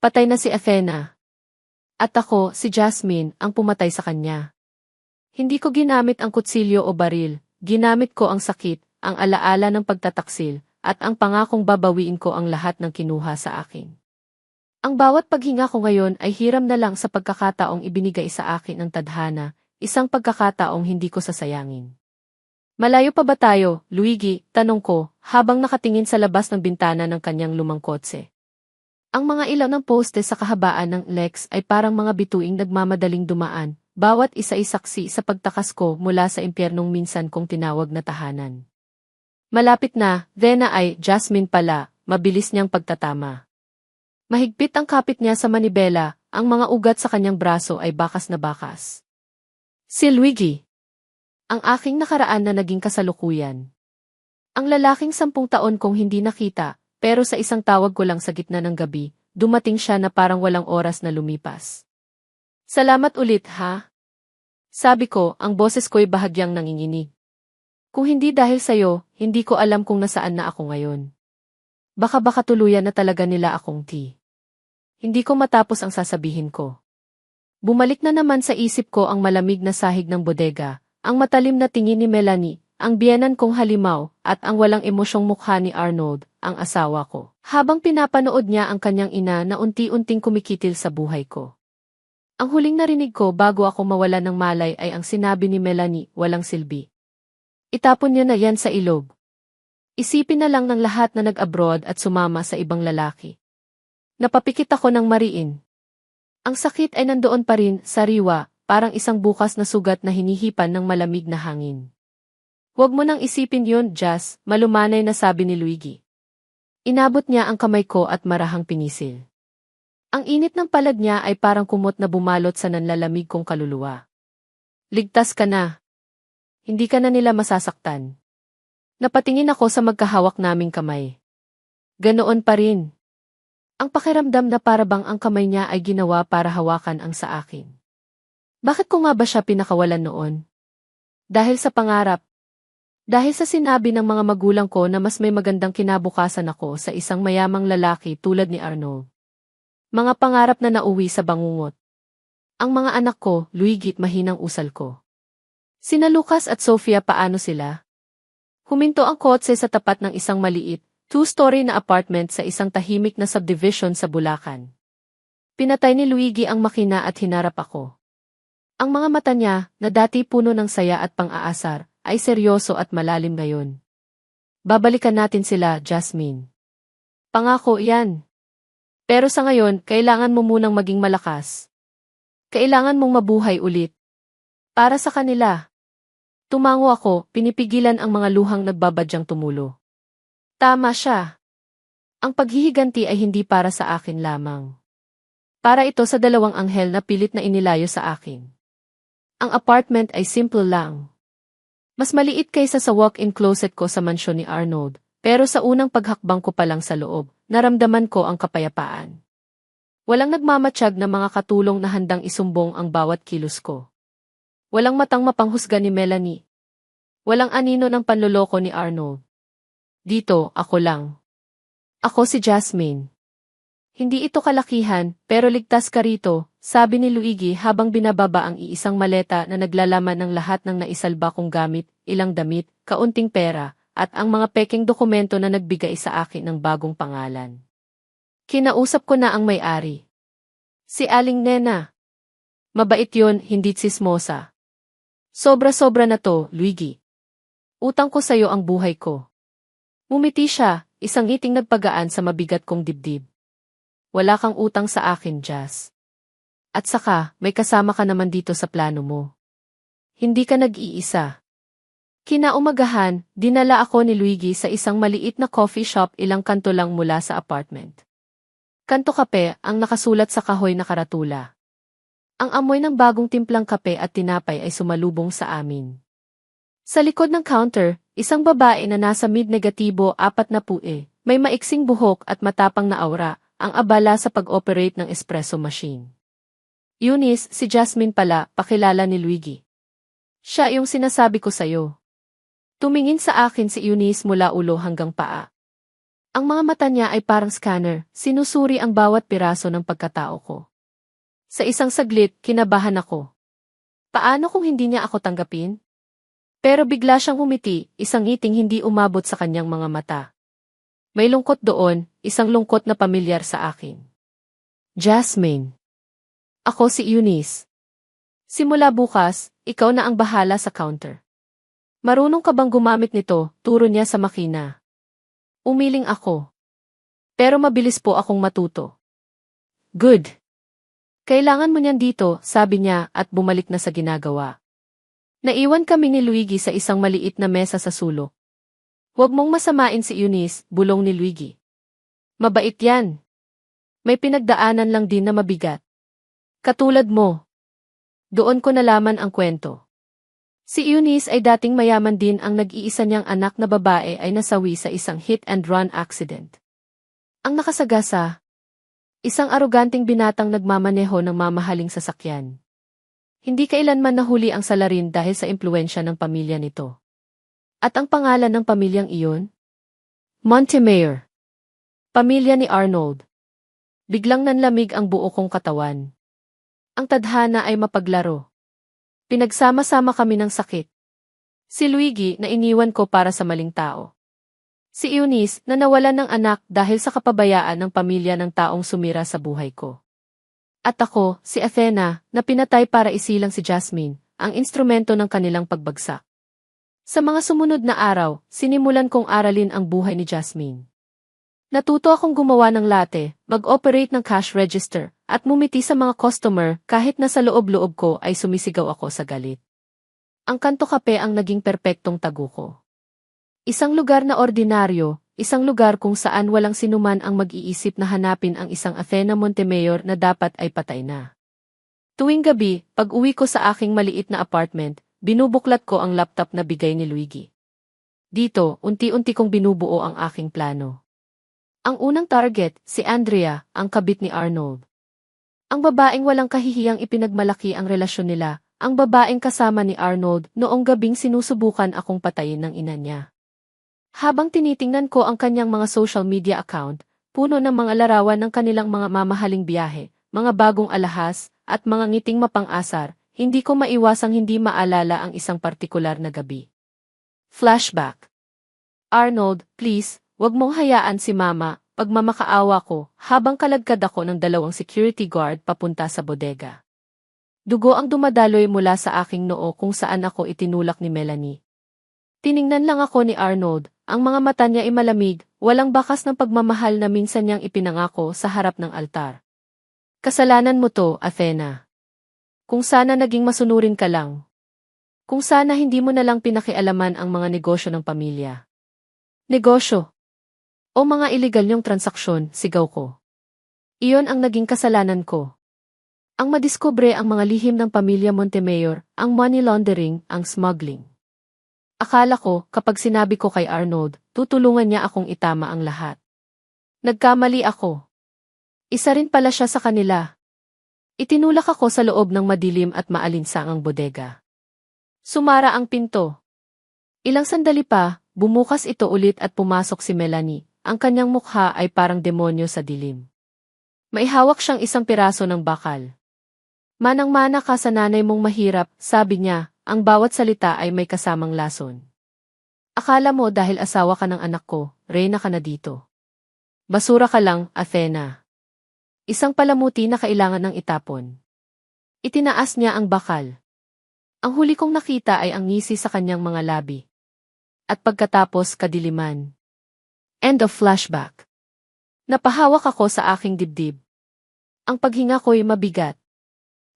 Patay na si Athena. At ako, si Jasmine, ang pumatay sa kanya. Hindi ko ginamit ang kutsilyo o baril, ginamit ko ang sakit, ang alaala ng pagtataksil, at ang pangakong babawiin ko ang lahat ng kinuha sa akin. Ang bawat paghinga ko ngayon ay hiram na lang sa pagkakataong ibinigay sa akin ng tadhana, isang pagkakataong hindi ko sasayangin. Malayo pa ba tayo, Luigi? Tanong ko, habang nakatingin sa labas ng bintana ng kanyang lumang kotse. Ang mga ilaw ng poste sa kahabaan ng Lex ay parang mga bituing nagmamadaling dumaan, bawat isa ay saksi sa pagtakas ko mula sa impyernong minsan kong tinawag na tahanan. Malapit na, Vena ay Jasmine pala, mabilis niyang pagtatama. Mahigpit ang kapit niya sa manibela, ang mga ugat sa kanyang braso ay bakas na bakas. Si Luigi. Ang aking nakaraan na naging kasalukuyan. Ang lalaking 10 taon kong hindi nakita, pero sa isang tawag ko lang sa gitna ng gabi, dumating siya na parang walang oras na lumipas. Salamat ulit ha? Sabi ko, ang boses ko'y bahagyang nanginginig. Kung hindi dahil sa'yo, hindi ko alam kung nasaan na ako ngayon. Baka tuluyan na talaga nila akong Hindi ko matapos ang sasabihin ko. Bumalik na naman sa isip ko ang malamig na sahig ng bodega, ang matalim na tingin ni Melanie, ang biyenan kong halimaw, at ang walang emosyong mukha ni Arnold, ang asawa ko. Habang pinapanood niya ang kanyang ina na unti-unting kumikitil sa buhay ko. Ang huling narinig ko bago ako mawala ng malay ay ang sinabi ni Melanie, walang silbi. Itapon niya na yan sa ilog. Isipin na lang ng lahat na nag-abroad at sumama sa ibang lalaki. Napapikit ako ng mariin. Ang sakit ay nandoon pa rin, sariwa, parang isang bukas na sugat na hinihipan ng malamig na hangin. Huwag mo nang isipin yun, Jazz, malumanay na sabi ni Luigi. Inabot niya ang kamay ko at marahang pinisil. Ang init ng palad niya ay parang kumot na bumalot sa nanlalamig kong kaluluwa. Ligtas ka na. Hindi ka na nila masasaktan. Napatingin ako sa magkahawak naming kamay. Ganoon pa rin. Ang pakiramdam na parabang ang kamay niya ay ginawa para hawakan ang sa akin. Bakit ko nga ba siya pinakawalan noon? Dahil sa pangarap. Dahil sa sinabi ng mga magulang ko na mas may magandang kinabukasan ako sa isang mayamang lalaki tulad ni Arnold. Mga pangarap na nauwi sa bangungot. Ang mga anak ko, Luigi, mahinang usal ko. Sina Lucas at Sofia, paano sila? Huminto ang kotse sa tapat ng isang maliit, 2-story na apartment sa isang tahimik na subdivision sa Bulacan. Pinatay ni Luigi ang makina at hinarap ako. Ang mga mata niya, na dati puno ng saya at pang-aasar, ay seryoso at malalim ngayon. Babalikan natin sila, Jasmine. Pangako yan. Pero sa ngayon, kailangan mo munang maging malakas. Kailangan mong mabuhay ulit. Para sa kanila. Tumango ako, pinipigilan ang mga luhang nagbabadyang tumulo. Tama siya. Ang paghihiganti ay hindi para sa akin lamang. Para ito sa 2 anghel na pilit na inilayo sa akin. Ang apartment ay simple lang. Mas maliit kaysa sa walk-in closet ko sa mansyon ni Arnold, pero sa unang paghakbang ko pa lang sa loob, naramdaman ko ang kapayapaan. Walang nagmamatsyag na mga katulong na handang isumbong ang bawat kilos ko. Walang matang mapanghusga ni Melanie. Walang anino ng panloloko ni Arnold. Dito, ako lang. Ako si Jasmine. Hindi ito kalakihan, pero ligtas ka rito, sabi ni Luigi habang binababa ang iisang maleta na naglalaman ng lahat ng naisalba kong gamit, ilang damit, kaunting pera, at ang mga peking dokumento na nagbigay sa akin ng bagong pangalan. Kinausap ko na ang may-ari. Si Aling Nena. Mabait yon, hindi tsismosa. Sobra-sobra na to, Luigi. Utang ko sa'yo ang buhay ko. Ngumiti siya, isang ngiting nagpagaan sa mabigat kong dibdib. Wala kang utang sa akin, Jazz. At saka, may kasama ka naman dito sa plano mo. Hindi ka nag-iisa. Kinaumagahan, dinala ako ni Luigi sa isang maliit na coffee shop ilang kanto lang mula sa apartment. Kanto Kape ang nakasulat sa kahoy na karatula. Ang amoy ng bagong timplang kape at tinapay ay sumalubong sa amin. Sa likod ng counter, isang babae na nasa mid-negatibo 40, may maiksing buhok at matapang na aura, ang abala sa pag-operate ng espresso machine. Eunice, si Jasmine pala, pakilala ni Luigi. Siya yung sinasabi ko sa'yo. Tumingin sa akin si Eunice mula ulo hanggang paa. Ang mga mata niya ay parang scanner, sinusuri ang bawat piraso ng pagkatao ko. Sa isang saglit, kinabahan ako. Paano kung hindi niya ako tanggapin? Pero bigla siyang humiti, isang ngiting hindi umabot sa kanyang mga mata. May lungkot doon, isang lungkot na pamilyar sa akin. Jasmine. Ako si Eunice. Simula bukas, ikaw na ang bahala sa counter. Marunong ka bang gumamit nito? Turo niya sa makina. Umiling ako. Pero mabilis po akong matuto. Good. Kailangan mo niyan dito, sabi niya at bumalik na sa ginagawa. Naiwan kami ni Luigi sa isang maliit na mesa sa sulok. Huwag mong masamain si Eunice, bulong ni Luigi. Mabait yan. May pinagdaanan lang din na mabigat. Katulad mo. Doon ko nalaman ang kwento. Si Eunice ay dating mayaman din, ang nag-iisa niyang anak na babae ay nasawi sa isang hit-and-run accident. Ang nakasagasa, isang aroganting binatang nagmamaneho ng mamahaling sasakyan. Hindi kailanman nahuli ang salarin dahil sa impluwensya ng pamilya nito. At ang pangalan ng pamilyang iyon? Montemayor. Pamilya ni Arnold. Biglang nanlamig ang buo kong katawan. Ang tadhana ay mapaglaro. Pinagsama-sama kami ng sakit. Si Luigi na iniwan ko para sa maling tao. Si Eunice na nawalan ng anak dahil sa kapabayaan ng pamilya ng taong sumira sa buhay ko. At ako, si Athena, na pinatay para isilang si Jasmine, ang instrumento ng kanilang pagbagsak. Sa mga sumunod na araw, sinimulan kong aralin ang buhay ni Jasmine. Natuto akong gumawa ng latte, mag-operate ng cash register, at mumiti sa mga customer kahit na sa loob-loob ko ay sumisigaw ako sa galit. Ang kanto kape ang naging perpektong tagu ko. Isang lugar na ordinaryo, isang lugar kung saan walang sinuman ang mag-iisip na hanapin ang isang Athena Montemayor na dapat ay patay na. Tuwing gabi, pag-uwi ko sa aking maliit na apartment, binubuklat ko ang laptop na bigay ni Luigi. Dito, unti-unti kong binubuo ang aking plano. Ang unang target, si Andrea, ang kabit ni Arnold. Ang babaeng walang kahihiyang ipinagmalaki ang relasyon nila, ang babaeng kasama ni Arnold noong gabing sinusubukan akong patayin ng ina niya. Habang tinitingnan ko ang kanyang mga social media account, puno ng mga larawan ng kanilang mga mamahaling biyahe, mga bagong alahas, at mga ngiting mapang-asar, hindi ko maiwasang hindi maalala ang isang partikular na gabi. Flashback. Arnold, please, wag mong hayaan si Mama, pagmamakaawa ko, habang kalagkad ako ng 2 security guard papunta sa bodega. Dugo ang dumadaloy mula sa aking noo kung saan ako itinulak ni Melanie. Tiningnan lang ako ni Arnold, ang mga mata niya ay malamig, walang bakas ng pagmamahal na minsan niyang ipinangako sa harap ng altar. Kasalanan mo to, Athena. Kung sana naging masunurin ka lang. Kung sana hindi mo na lang pinakialaman ang mga negosyo ng pamilya. Negosyo? O mga iligal niyong transaksyon, sigaw ko. Iyon ang naging kasalanan ko. Ang madiskubre ang mga lihim ng pamilya Montemayor, ang money laundering, ang smuggling. Akala ko, kapag sinabi ko kay Arnold, tutulungan niya akong itama ang lahat. Nagkamali ako. Isa rin pala siya sa kanila. Itinulak ako sa loob ng madilim at maalinsangang bodega. Sumara ang pinto. Ilang sandali pa, bumukas ito ulit at pumasok si Melanie. Ang kanyang mukha ay parang demonyo sa dilim. May hawak siyang isang piraso ng bakal. Manang-mana ka sa nanay mong mahirap, sabi niya. Ang bawat salita ay may kasamang lason. Akala mo dahil asawa ka ng anak ko, reyna ka na dito. Basura ka lang, Athena. Isang palamuti na kailangan ng itapon. Itinaas niya ang bakal. Ang huli kong nakita ay ang ngisi sa kanyang mga labi. At pagkatapos kadiliman. End of flashback. Napahawak ako sa aking dibdib. Ang paghinga ko'y mabigat.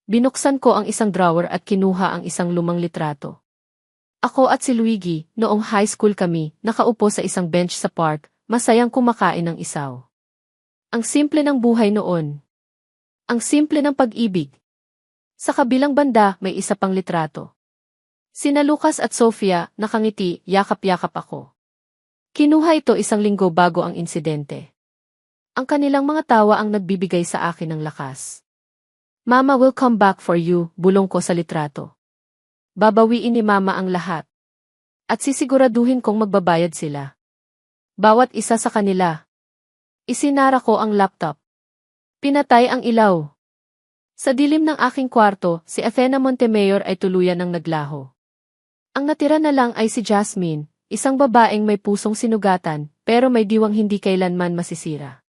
Binuksan ko ang isang drawer at kinuha ang isang lumang litrato. Ako at si Luigi, noong high school kami, nakaupo sa isang bench sa park, masayang kumakain ng isaw. Ang simple ng buhay noon. Ang simple ng pag-ibig. Sa kabilang banda, may isa pang litrato. Sina Lucas at Sofia, nakangiti, yakap-yakap ako. Kinuha ito 1 linggo bago ang insidente. Ang kanilang mga tawa ang nagbibigay sa akin ng lakas. Mama will come back for you, bulong ko sa litrato. Babawiin ni Mama ang lahat. At sisiguraduhin kong magbabayad sila. Bawat isa sa kanila. Isinara ko ang laptop. Pinatay ang ilaw. Sa dilim ng aking kwarto, si Athena Montemayor ay tuluyan ng naglaho. Ang natira na lang ay si Jasmine, isang babaeng may pusong sinugatan, pero may diwang hindi kailanman masisira.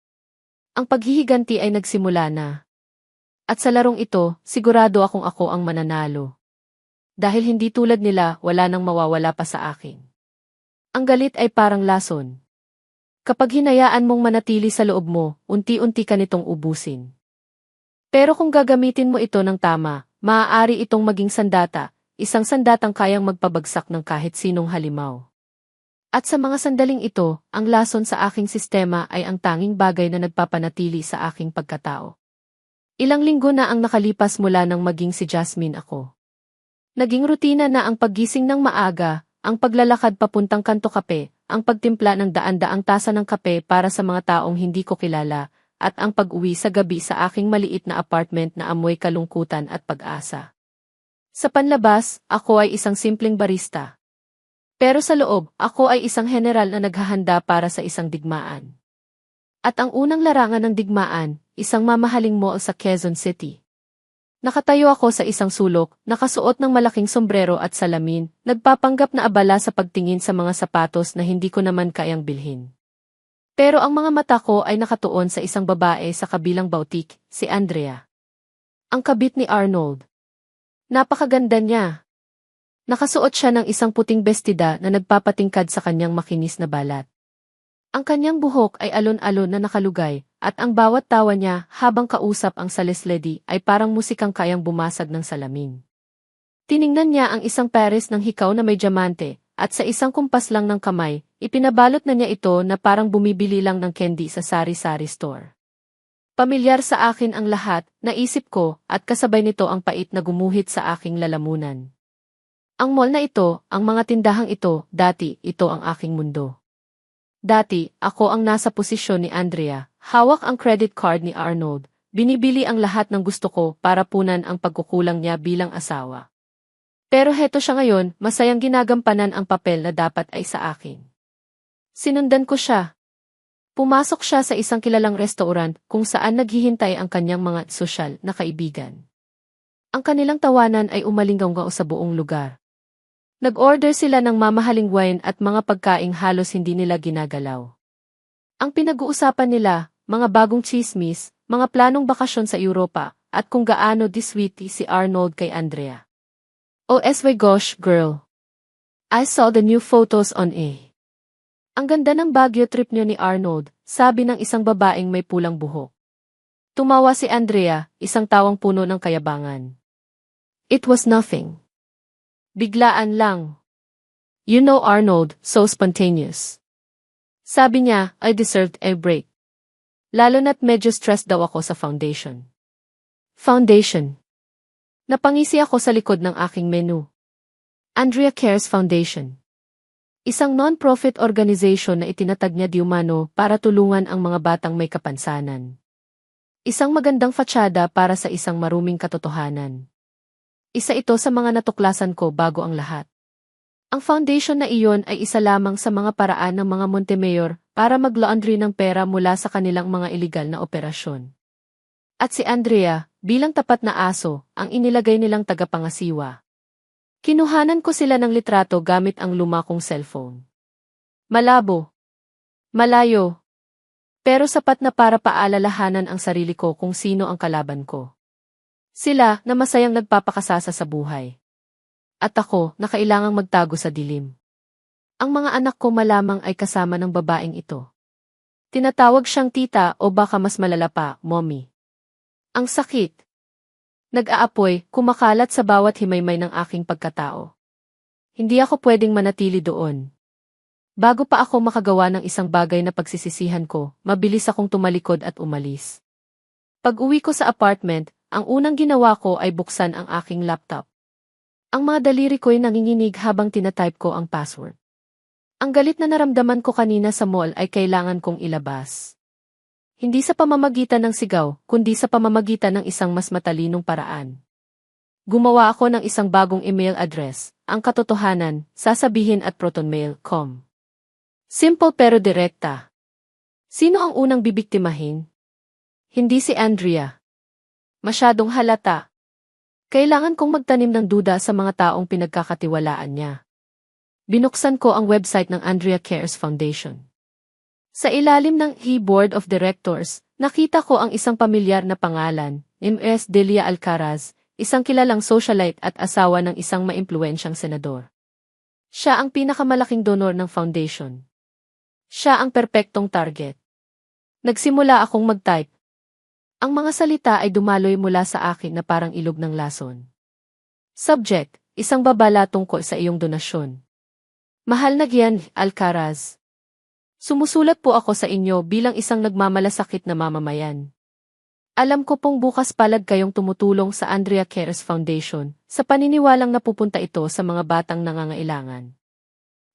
Ang paghihiganti ay nagsimula na. At sa larong ito, sigurado akong ako ang mananalo. Dahil hindi tulad nila, wala nang mawawala pa sa akin. Ang galit ay parang lason. Kapag hinayaan mong manatili sa loob mo, unti-unti ka nitong ubusin. Pero kung gagamitin mo ito ng tama, maaari itong maging sandata, isang sandatang kayang magpabagsak ng kahit sinong halimaw. At sa mga sandaling ito, ang lason sa aking sistema ay ang tanging bagay na nagpapanatili sa aking pagkatao. Ilang linggo na ang nakalipas mula nang maging si Jasmine ako. Naging rutina na ang paggising ng maaga, ang paglalakad papuntang kanto kape, ang pagtimpla ng daan-daang tasa ng kape para sa mga taong hindi ko kilala, at ang pag-uwi sa gabi sa aking maliit na apartment na amoy kalungkutan at pag-asa. Sa panlabas, ako ay isang simpleng barista. Pero sa loob, ako ay isang general na naghahanda para sa isang digmaan. At ang unang larangan ng digmaan, isang mamahaling mall sa Quezon City. Nakatayo ako sa isang sulok, nakasuot ng malaking sombrero at salamin, nagpapanggap na abala sa pagtingin sa mga sapatos na hindi ko naman kayang bilhin. Pero ang mga mata ko ay nakatuon sa isang babae sa kabilang boutique, si Andrea. Ang kabit ni Arnold. Napakaganda niya. Nakasuot siya ng isang puting bestida na nagpapatingkad sa kanyang makinis na balat. Ang kanyang buhok ay alon-alon na nakalugay, at ang bawat tawa niya habang kausap ang salesledi ay parang musikang kayang bumasag ng salamin. Tiningnan niya ang isang pares ng hikaw na may diamante, at sa isang kumpas lang ng kamay, ipinabalot na niya ito na parang bumibili lang ng candy sa sari-sari store. Pamilyar sa akin ang lahat, naisip ko, at kasabay nito ang pait na gumuhit sa aking lalamunan. Ang mall na ito, ang mga tindahang ito, dati, ito ang aking mundo. Dati, ako ang nasa posisyon ni Andrea, hawak ang credit card ni Arnold, binibili ang lahat ng gusto ko para punan ang pagkukulang niya bilang asawa. Pero heto siya ngayon, masayang ginagampanan ang papel na dapat ay sa akin. Sinundan ko siya. Pumasok siya sa isang kilalang restaurant kung saan naghihintay ang kanyang mga sosyal na kaibigan. Ang kanilang tawanan ay umalinggaw sa buong lugar. Nag-order sila ng mamahaling wine at mga pagkaing halos hindi nila ginagalaw. Ang pinag-uusapan nila, mga bagong chismis, mga planong bakasyon sa Europa, at kung gaano diswitty si Arnold kay Andrea. Oh my gosh, girl. I saw the new photos on A. Ang ganda ng Baguio trip niyo ni Arnold, sabi ng isang babaeng may pulang buhok. Tumawa si Andrea, isang tawang puno ng kayabangan. It was nothing. Biglaan lang. You know Arnold, so spontaneous. Sabi niya, I deserved a break. Lalo na't medyo stressed daw ako sa foundation. Foundation. Napangisi ako sa likod ng aking menu. Andrea Cares Foundation. Isang non-profit organization na itinatag niya di umano para tulungan ang mga batang may kapansanan. Isang magandang fatsyada para sa isang maruming katotohanan. Isa ito sa mga natuklasan ko bago ang lahat. Ang foundation na iyon ay isa lamang sa mga paraan ng mga Montemayor para mag-laundry ng pera mula sa kanilang mga iligal na operasyon. At si Andrea, bilang tapat na aso, ang inilagay nilang tagapangasiwa. Kinuhanan ko sila ng litrato gamit ang luma kong cellphone. Malabo. Malayo. Pero sapat na para paalalahanan ang sarili ko kung sino ang kalaban ko. Sila na masayang nagpapakasasa sa buhay. At ako na kailangang magtago sa dilim. Ang mga anak ko malamang ay kasama ng babaeng ito. Tinatawag siyang tita o baka mas malala pa, mommy. Ang sakit. Nag-aapoy, kumakalat sa bawat himaymay ng aking pagkatao. Hindi ako pwedeng manatili doon. Bago pa ako makagawa ng isang bagay na pagsisisihan ko, mabilis akong tumalikod at umalis. Pag-uwi ko sa apartment, ang unang ginawa ko ay buksan ang aking laptop. Ang mga daliri ko'y nanginginig habang tinatype ko ang password. Ang galit na naramdaman ko kanina sa mall ay kailangan kong ilabas. Hindi sa pamamagitan ng sigaw, kundi sa pamamagitan ng isang mas matalinong paraan. Gumawa ako ng isang bagong email address, ang katotohanan, sasabihin@protonmail.com. Simple pero direkta. Sino ang unang bibiktimahin? Hindi si Andrea. Masyadong halata. Kailangan kong magtanim ng duda sa mga taong pinagkakatiwalaan niya. Binuksan ko ang website ng Andrea Cares Foundation. Sa ilalim ng Board of Directors, nakita ko ang isang pamilyar na pangalan, Ms. Delia Alcaraz, isang kilalang socialite at asawa ng isang maimpluwensyang senador. Siya ang pinakamalaking donor ng foundation. Siya ang perpektong target. Nagsimula akong mag-type. Ang mga salita ay dumaloy mula sa akin na parang ilog ng lason. Subject, isang babala tungkol sa iyong donasyon. Mahal na Gian Alcaraz. Sumusulat po ako sa inyo bilang isang nagmamalasakit na mamamayan. Alam ko pong bukas palad kayong tumutulong sa Andrea Cares Foundation sa paniniwalang napupunta ito sa mga batang nangangailangan.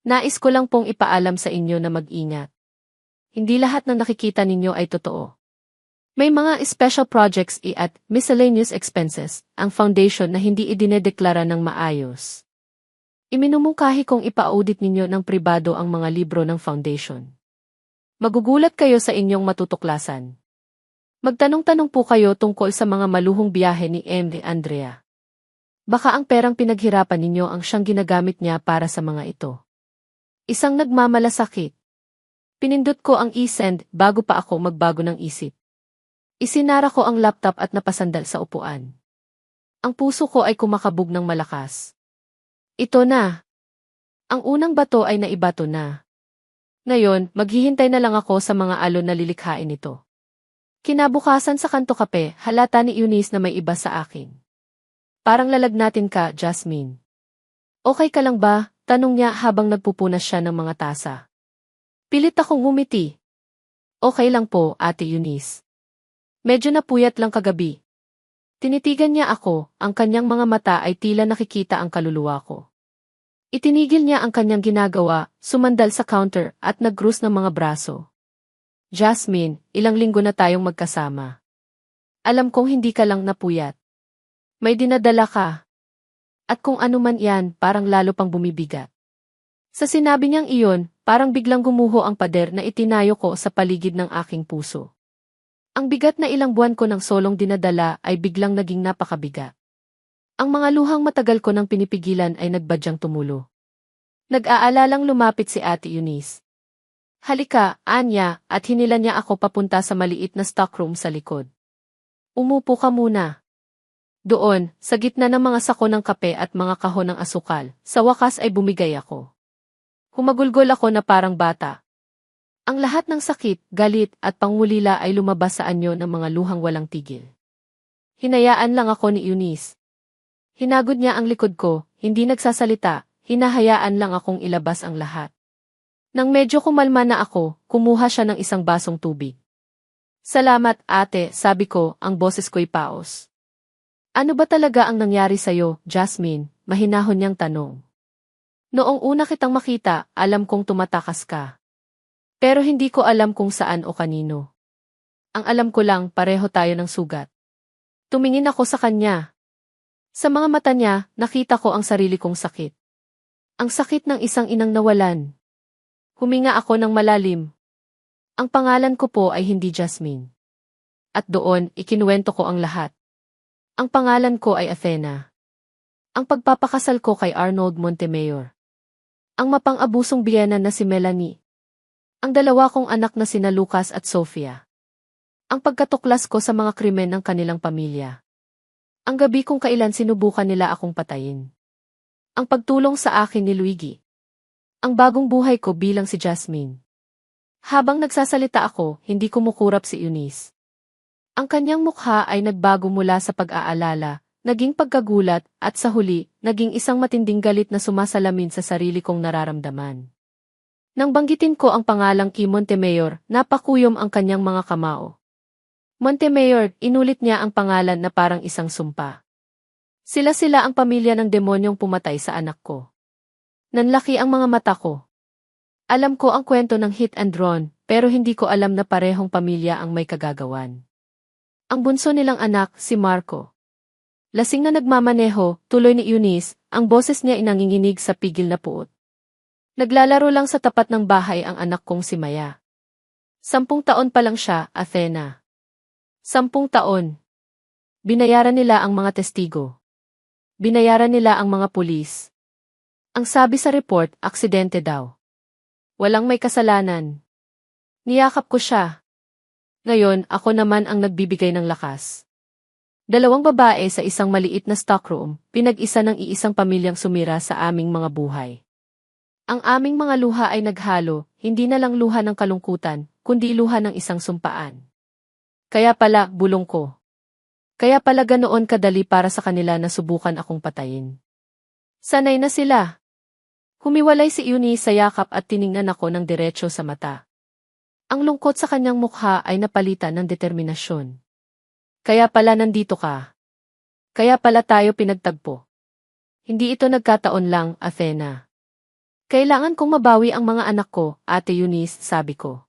Nais ko lang pong ipaalam sa inyo na mag-ingat. Hindi lahat ng nakikita ninyo ay totoo. May mga special projects at miscellaneous expenses ang foundation na hindi idinedeklara ng maayos. Iminumungkahi kong ipa-audit ninyo ng pribado ang mga libro ng foundation. Magugulat kayo sa inyong matutuklasan. Magtanong-tanong po kayo tungkol sa mga maluhong biyahe ni Andrea. Baka ang perang pinaghirapan ninyo ang siyang ginagamit niya para sa mga ito. Isang nagmamalasakit. Pinindot ko ang e-send bago pa ako magbago ng isip. Isinara ko ang laptop at napasandal sa upuan. Ang puso ko ay kumakabog ng malakas. Ito na. Ang unang bato ay naibato na. Ngayon, maghihintay na lang ako sa mga alon na lilikhain ito. Kinabukasan sa kanto kape, halata ni Eunice na may iba sa akin. Parang lalagnatin ka, Jasmine. Okay ka lang ba? Tanong niya habang nagpupunas siya ng mga tasa. Pilit akong ngumiti. Okay lang po, Ate Eunice. Medyo napuyat lang kagabi. Tinitigan niya ako, ang kanyang mga mata ay tila nakikita ang kaluluwa ko. Itinigil niya ang kanyang ginagawa, sumandal sa counter at nag-cross ng mga braso. Jasmine, ilang linggo na tayong magkasama. Alam kong hindi ka lang napuyat. May dinadala ka. At kung ano man yan, parang lalo pang bumibigat. Sa sinabi niyang iyon, parang biglang gumuho ang pader na itinayo ko sa paligid ng aking puso. Ang bigat na ilang buwan ko ng solong dinadala ay biglang naging napakabigat. Ang mga luhang matagal ko nang pinipigilan ay nagbadyang tumulo. Nag-aalalang lumapit si Ate Eunice. Halika, Anya, at hinila niya ako papunta sa maliit na stockroom sa likod. Umupo ka muna. Doon, sa gitna ng mga sako ng kape at mga kahon ng asukal, sa wakas ay bumigay ako. Humagulgol ako na parang bata. Ang lahat ng sakit, galit at pangulila ay lumabas sa anyo ng mga luhang walang tigil. Hinayaan lang ako ni Eunice. Hinagod niya ang likod ko, hindi nagsasalita, hinahayaan lang akong ilabas ang lahat. Nang medyo kumalma na ako, kumuha siya ng isang basong tubig. Salamat, ate, sabi ko, ang boses ko'y paos. Ano ba talaga ang nangyari sa'yo, Jasmine? Mahinahon niyang tanong. Noong una kitang makita, alam kong tumatakas ka. Pero hindi ko alam kung saan o kanino. Ang alam ko lang, pareho tayo ng sugat. Tumingin ako sa kanya. Sa mga mata niya, nakita ko ang sarili kong sakit. Ang sakit ng isang inang nawalan. Huminga ako ng malalim. Ang pangalan ko po ay hindi Jasmine. At doon, ikinuwento ko ang lahat. Ang pangalan ko ay Athena. Ang pagpapakasal ko kay Arnold Montemayor. Ang mapang-abusong biyena na si Melanie. Ang dalawa kong anak na sina Lucas at Sofia. Ang pagkatuklas ko sa mga krimen ng kanilang pamilya. Ang gabi kung kailan sinubukan nila akong patayin. Ang pagtulong sa akin ni Luigi. Ang bagong buhay ko bilang si Jasmine. Habang nagsasalita ako, hindi kumukurap si Eunice. Ang kanyang mukha ay nagbago mula sa pag-aalala, naging pagkagulat, at sa huli, naging isang matinding galit na sumasalamin sa sarili kong nararamdaman. Nang banggitin ko ang pangalang Montemayor, napakuyom ang kanyang mga kamao. Montemayor, inulit niya ang pangalan na parang isang sumpa. Sila ang pamilya ng demonyong pumatay sa anak ko. Nanlaki ang mga mata ko. Alam ko ang kwento ng hit and run, pero hindi ko alam na parehong pamilya ang may kagagawan. Ang bunso nilang anak, si Marco. Lasing na nagmamaneho, tuloy ni Eunice, ang boses niya inanginginig sa pigil na puot. Naglalaro lang sa tapat ng bahay ang anak kong si Maya. 10 taon pa lang siya, Athena. 10 taon. Binayaran nila ang mga testigo. Binayaran nila ang mga pulis. Ang sabi sa report, aksidente daw. Walang may kasalanan. Niyakap ko siya. Ngayon, ako naman ang nagbibigay ng lakas. 2 babae sa isang maliit na stockroom, pinag-isa ng iisang pamilyang sumira sa aming mga buhay. Ang aming mga luha ay naghalo, hindi na lang luha ng kalungkutan, kundi luha ng isang sumpaan. Kaya pala, bulong ko. Kaya pala ganoon kadali para sa kanila na subukan akong patayin. Sanay na sila. Humiwalay si Eunice sa yakap at tiningnan ako ng diretso sa mata. Ang lungkot sa kanyang mukha ay napalitan ng determinasyon. Kaya pala nandito ka. Kaya pala tayo pinagtagpo. Hindi ito nagkataon lang, Athena. Kailangan kong mabawi ang mga anak ko, Ate Eunice, sabi ko.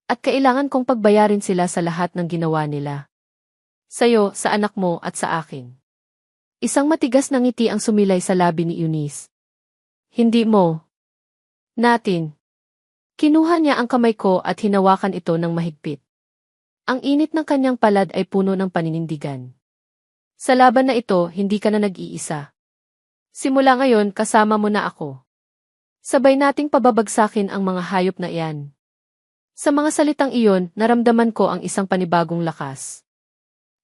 At kailangan kong pagbayarin sila sa lahat ng ginawa nila. Sa'yo, sa anak mo at sa akin. Isang matigas na ngiti ang sumilay sa labi ni Eunice. Hindi mo. Natin. Kinuha niya ang kamay ko at hinawakan ito ng mahigpit. Ang init ng kanyang palad ay puno ng paninindigan. Sa laban na ito, hindi ka na nag-iisa. Simula ngayon, kasama mo na ako. Sabay nating pababagsakin ang mga hayop na iyan. Sa mga salitang iyon, naramdaman ko ang isang panibagong lakas.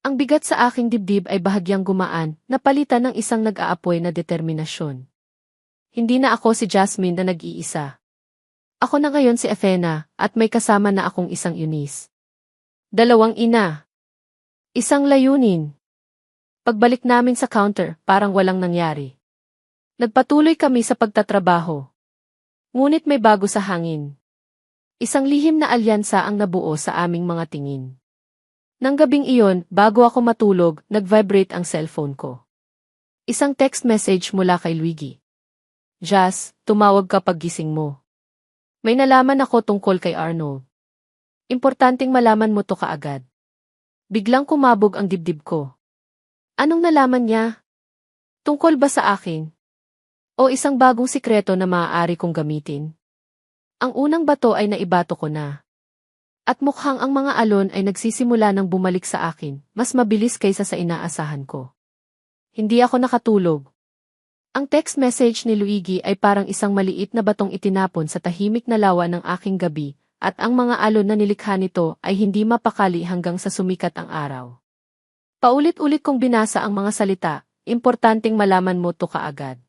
Ang bigat sa aking dibdib ay bahagyang gumaan, napalitan ng isang nag-aapoy na determinasyon. Hindi na ako si Jasmine na nag-iisa. Ako na ngayon si Athena, at may kasama na akong isang Eunice. 2 ina. Isang layunin. Pagbalik namin sa counter, parang walang nangyari. Nagpatuloy kami sa pagtatrabaho. Ngunit may bago sa hangin. Isang lihim na alyansa ang nabuo sa aming mga tingin. Nang gabing iyon, bago ako matulog, nag-vibrate ang cellphone ko. Isang text message mula kay Luigi. Jazz, tumawag ka paggising mo. May nalaman ako tungkol kay Arnold. Importanteng malaman mo to kaagad. Biglang kumabog ang dibdib ko. Anong nalaman niya? Tungkol ba sa akin? O isang bagong sikreto na maaari kong gamitin? Ang unang bato ay naibato ko na. At mukhang ang mga alon ay nagsisimula ng bumalik sa akin, mas mabilis kaysa sa inaasahan ko. Hindi ako nakatulog. Ang text message ni Luigi ay parang isang maliit na batong itinapon sa tahimik na lawa ng aking gabi, at ang mga alon na nilikha nito ay hindi mapakali hanggang sa sumikat ang araw. Paulit-ulit kong binasa ang mga salita, importanteng malaman mo to kaagad.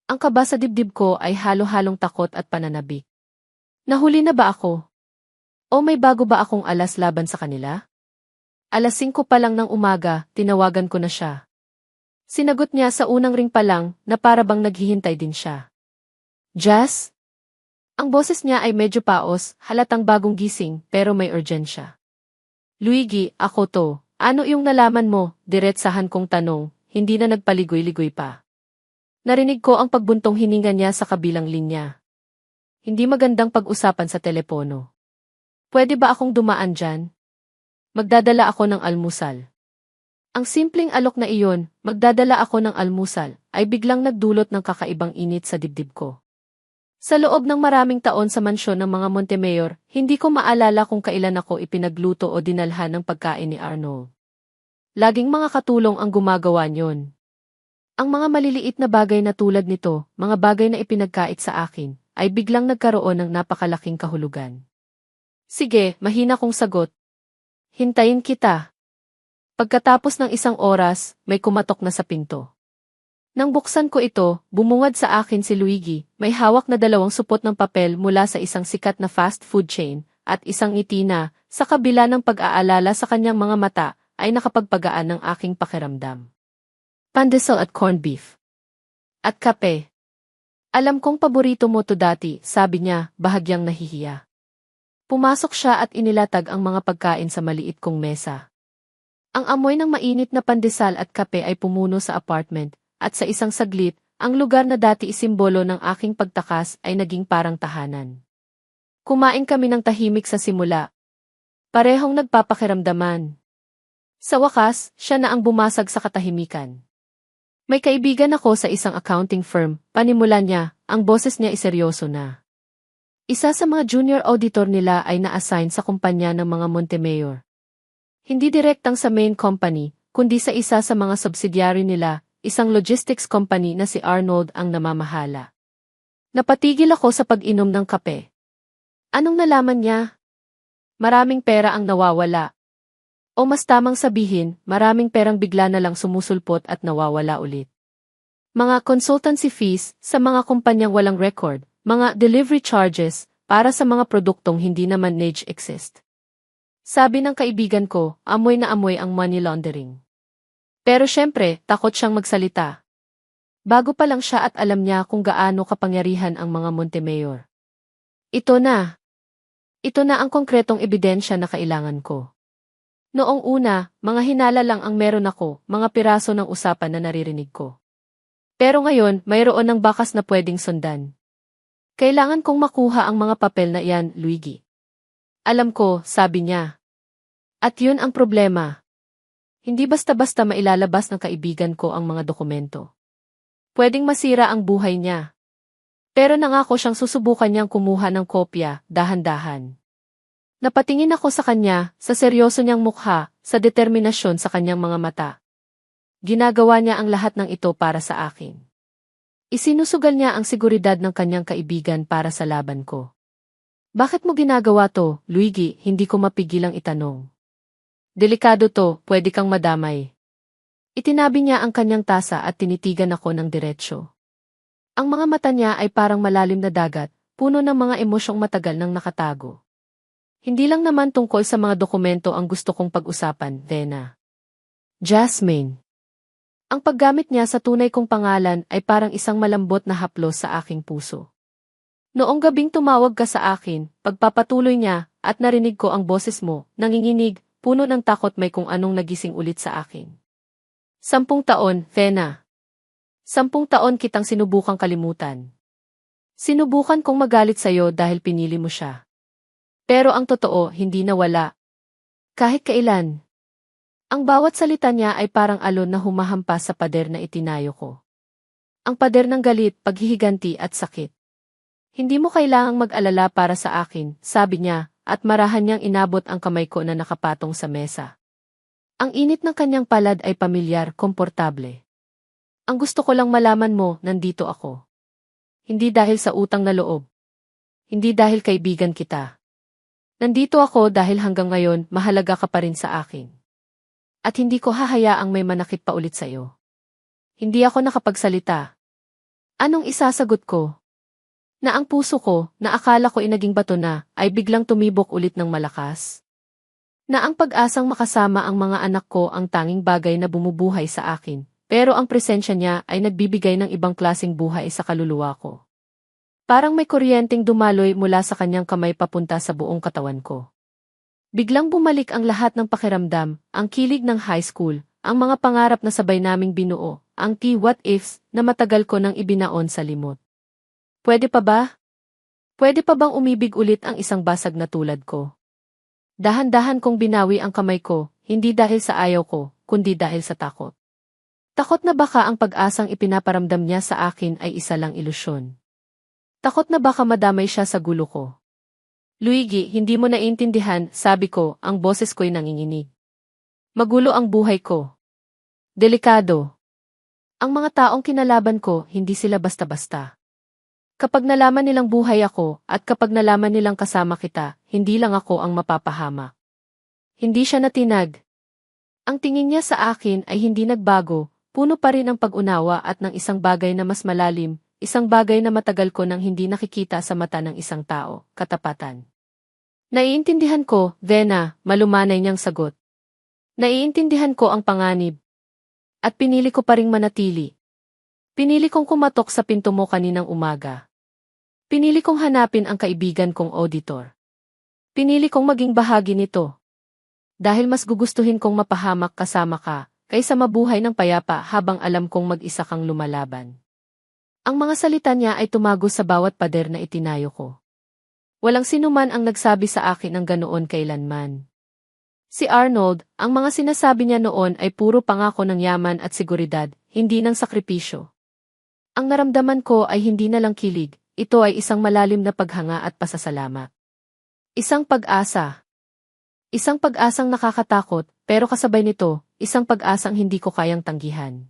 Ang kaba sa dibdib ko ay halo-halong takot at pananabik. Nahuli na ba ako? O may bago ba akong alas laban sa kanila? 5:00 pa lang ng umaga, tinawagan ko na siya. Sinagot niya sa unang ring pa lang na para bang naghihintay din siya. Jazz? Ang boses niya ay medyo paos, halatang bagong gising, pero may urgensya. Luigi, ako to. Ano yung nalaman mo? Diretsahan kong tanong, hindi na nagpaligoy-ligoy pa. Narinig ko ang pagbuntong hininga niya sa kabilang linya. Hindi magandang pag-usapan sa telepono. Pwede ba akong dumaan dyan? Magdadala ako ng almusal. Ang simpleng alok na iyon, magdadala ako ng almusal, ay biglang nagdulot ng kakaibang init sa dibdib ko. Sa loob ng maraming taon sa mansyon ng mga Montemayor, hindi ko maalala kung kailan ako ipinagluto o dinalhan ng pagkain ni Arnold. Laging mga katulong ang gumagawa niyon. Ang mga maliliit na bagay na tulad nito, mga bagay na ipinagkait sa akin, ay biglang nagkaroon ng napakalaking kahulugan. Sige, mahina kong sagot. Hintayin kita. Pagkatapos ng 1 oras, may kumatok na sa pinto. Nang buksan ko ito, bumungad sa akin si Luigi, may hawak na 2 supot ng papel mula sa isang sikat na fast food chain, at isang ngiti na, sa kabila ng pag-aalala sa kanyang mga mata, ay nakapagpagaan ng aking pakiramdam. Pandesal at corned beef. At kape. Alam kong paborito mo to dati, sabi niya, bahagyang nahihiya. Pumasok siya at inilatag ang mga pagkain sa maliit kong mesa. Ang amoy ng mainit na pandesal at kape ay pumuno sa apartment, at sa isang saglit, ang lugar na dati isimbolo ng aking pagtakas ay naging parang tahanan. Kumain kami ng tahimik sa simula. Parehong nagpapakiramdaman. Sa wakas, siya na ang bumasag sa katahimikan. May kaibigan ako sa isang accounting firm, panimula niya, ang boses niya ay seryoso na. Isa sa mga junior auditor nila ay na-assign sa kumpanya ng mga Montemayor. Hindi direktang sa main company, kundi sa isa sa mga subsidiary nila, isang logistics company na si Arnold ang namamahala. Napatigil ako sa pag-inom ng kape. Anong nalaman niya? Maraming pera ang nawawala. O mas tamang sabihin, maraming perang bigla na lang sumusulpot at nawawala ulit. Mga consultancy fees sa mga kumpanyang walang record, mga delivery charges para sa mga produktong hindi naman exist. Sabi ng kaibigan ko, amoy na amoy ang money laundering. Pero syempre, takot siyang magsalita. Bago pa lang siya at alam niya kung gaano kapangyarihan ang mga Montemayor. Ito na ang konkretong ebidensya na kailangan ko. Noong una, mga hinala lang ang meron ako, mga piraso ng usapan na naririnig ko. Pero ngayon, mayroon ng bakas na pwedeng sundan. Kailangan kong makuha ang mga papel na iyan, Luigi. Alam ko, sabi niya. At yun ang problema. Hindi basta-basta mailalabas ng kaibigan ko ang mga dokumento. Pwedeng masira ang buhay niya. Pero nangako siyang susubukan niyang kumuha ng kopya, dahan-dahan. Napatingin ako sa kanya, sa seryoso niyang mukha, sa determinasyon sa kanyang mga mata. Ginagawa niya ang lahat ng ito para sa akin. Isinusugal niya ang seguridad ng kanyang kaibigan para sa laban ko. Bakit mo ginagawa to, Luigi? Hindi ko mapigilang itanong. Delikado to, pwede kang madamay. Itinabi niya ang kanyang tasa at tinitigan ako ng diretsyo. Ang mga mata niya ay parang malalim na dagat, puno ng mga emosyong matagal nang nakatago. Hindi lang naman tungkol sa mga dokumento ang gusto kong pag-usapan, Vena. Jasmine. Ang paggamit niya sa tunay kong pangalan ay parang isang malambot na haplos sa aking puso. Noong gabing tumawag ka sa akin, pagpapatuloy niya, at narinig ko ang boses mo, nanginginig, puno ng takot may kung anong nagising ulit sa akin. 10 taon, Vena. 10 taon kitang sinubukang kalimutan. Sinubukan kong magalit sa'yo dahil pinili mo siya. Pero ang totoo, hindi nawala. Kahit kailan. Ang bawat salita niya ay parang alon na humahampas sa pader na itinayo ko. Ang pader ng galit, paghihiganti at sakit. Hindi mo kailangang mag-alala para sa akin, sabi niya, at marahan niyang inabot ang kamay ko na nakapatong sa mesa. Ang init ng kanyang palad ay pamilyar, komportable. Ang gusto ko lang malaman mo, nandito ako. Hindi dahil sa utang na loob. Hindi dahil kaibigan kita. Nandito ako dahil hanggang ngayon, mahalaga ka pa rin sa akin. At hindi ko hahayaang may manakit pa ulit sa'yo. Hindi ako nakapagsalita. Anong isasagot ko? Na ang puso ko, na akala ko inaging bato na, ay biglang tumibok ulit ng malakas. Na ang pag-asang makasama ang mga anak ko ang tanging bagay na bumubuhay sa akin, pero ang presensya niya ay nagbibigay ng ibang klaseng buhay sa kaluluwa ko. Parang may kuryenteng dumaloy mula sa kanyang kamay papunta sa buong katawan ko. Biglang bumalik ang lahat ng pakiramdam, ang kilig ng high school, ang mga pangarap na sabay naming binuo, ang what-ifs na matagal ko nang ibinaon sa limot. Pwede pa ba? Pwede pa bang umibig ulit ang isang basag na tulad ko? Dahan-dahan kong binawi ang kamay ko, hindi dahil sa ayaw ko, kundi dahil sa takot. Takot na baka ang pag-asang ipinaparamdam niya sa akin ay isa lang ilusyon. Takot na baka madamay siya sa gulo ko. Luigi, hindi mo naiintindihan, sabi ko, ang boses ko'y nanginginig. Magulo ang buhay ko. Delikado. Ang mga taong kinalaban ko, hindi sila basta-basta. Kapag nalaman nilang buhay ako, at kapag nalaman nilang kasama kita, hindi lang ako ang mapapahamak. Hindi siya natinag. Ang tingin niya sa akin ay hindi nagbago, puno pa rin ang pag-unawa at ng isang bagay na mas malalim, isang bagay na matagal ko nang hindi nakikita sa mata ng isang tao, katapatan. Naiintindihan ko, Vena, malumanay niyang sagot. Naiintindihan ko ang panganib. At pinili ko pa ring manatili. Pinili kong kumatok sa pinto mo kaninang umaga. Pinili kong hanapin ang kaibigan kong auditor. Pinili kong maging bahagi nito. Dahil mas gugustuhin kong mapahamak kasama ka, kaysa mabuhay ng payapa habang alam kong mag-isa kang lumalaban. Ang mga salita niya ay tumago sa bawat pader na itinayo ko. Walang sinuman ang nagsabi sa akin ng ganoon kailanman. Si Arnold, ang mga sinasabi niya noon ay puro pangako ng yaman at seguridad, hindi ng sakripisyo. Ang naramdaman ko ay hindi na lang kilig, ito ay isang malalim na paghanga at pasasalamat. Isang pag-asa. Isang pag-asang nakakatakot, pero kasabay nito, isang pag-asang hindi ko kayang tanggihan.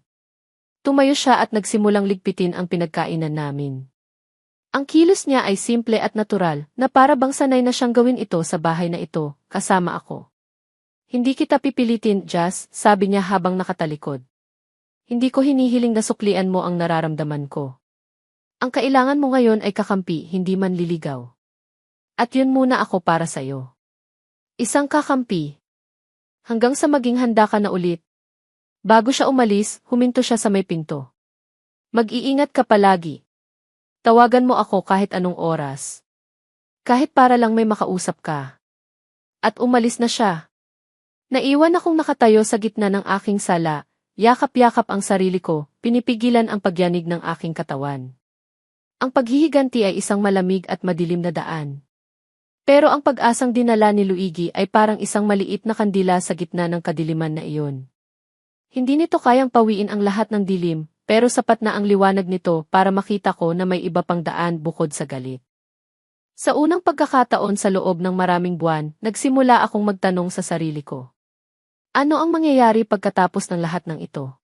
Tumayo siya at nagsimulang ligpitin ang pinagkainan namin. Ang kilos niya ay simple at natural, na para bang sanay na siyang gawin ito sa bahay na ito, kasama ako. Hindi kita pipilitin, Jazz, sabi niya habang nakatalikod. Hindi ko hinihiling na suklian mo ang nararamdaman ko. Ang kailangan mo ngayon ay kakampi, hindi man liligaw. At yun muna ako para sa'yo. Isang kakampi. Hanggang sa maging handa ka na ulit. Bago siya umalis, huminto siya sa may pinto. Mag-iingat ka palagi. Tawagan mo ako kahit anong oras. Kahit para lang may makausap ka. At umalis na siya. Naiwan akong nakatayo sa gitna ng aking sala, yakap-yakap ang sarili ko, pinipigilan ang pagyanig ng aking katawan. Ang paghihiganti ay isang malamig at madilim na daan. Pero ang pag-asang dinala ni Luigi ay parang isang maliit na kandila sa gitna ng kadiliman na iyon. Hindi nito kayang pawiin ang lahat ng dilim, pero sapat na ang liwanag nito para makita ko na may iba pang daan bukod sa galit. Sa unang pagkakataon sa loob ng maraming buwan, nagsimula akong magtanong sa sarili ko. Ano ang mangyayari pagkatapos ng lahat ng ito?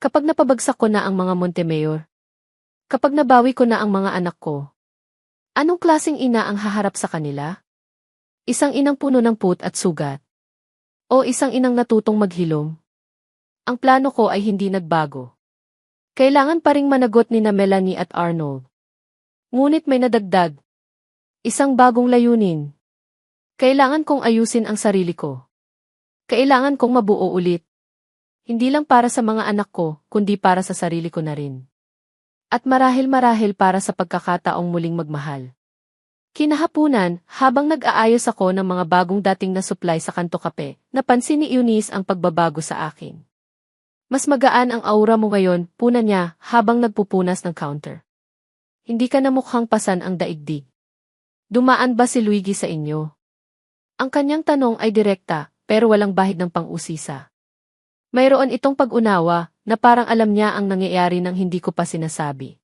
Kapag napabagsak ko na ang mga Montemayor? Kapag nabawi ko na ang mga anak ko? Anong klaseng ina ang haharap sa kanila? Isang inang puno ng put at sugat? O isang inang natutong maghilom? Ang plano ko ay hindi nagbago. Kailangan pa ring managot ni na Melanie at Arnold. Ngunit may nadagdag. Isang bagong layunin. Kailangan kong ayusin ang sarili ko. Kailangan kong mabuo ulit. Hindi lang para sa mga anak ko, kundi para sa sarili ko na rin. At marahil para sa pagkakataong muling magmahal. Kinahapunan, habang nag-aayos ako ng mga bagong dating na supply sa kanto kape, napansin ni Eunice ang pagbabago sa akin. Mas magaan ang aura mo ngayon, puna niya, habang nagpupunas ng counter. Hindi ka na mukhang pasan ang daigdig. Dumaan ba si Luigi sa inyo? Ang kanyang tanong ay direkta, pero walang bahid ng pang-usisa. Mayroon itong pag-unawa, na parang alam niya ang nangyayari nang hindi ko pa sinasabi.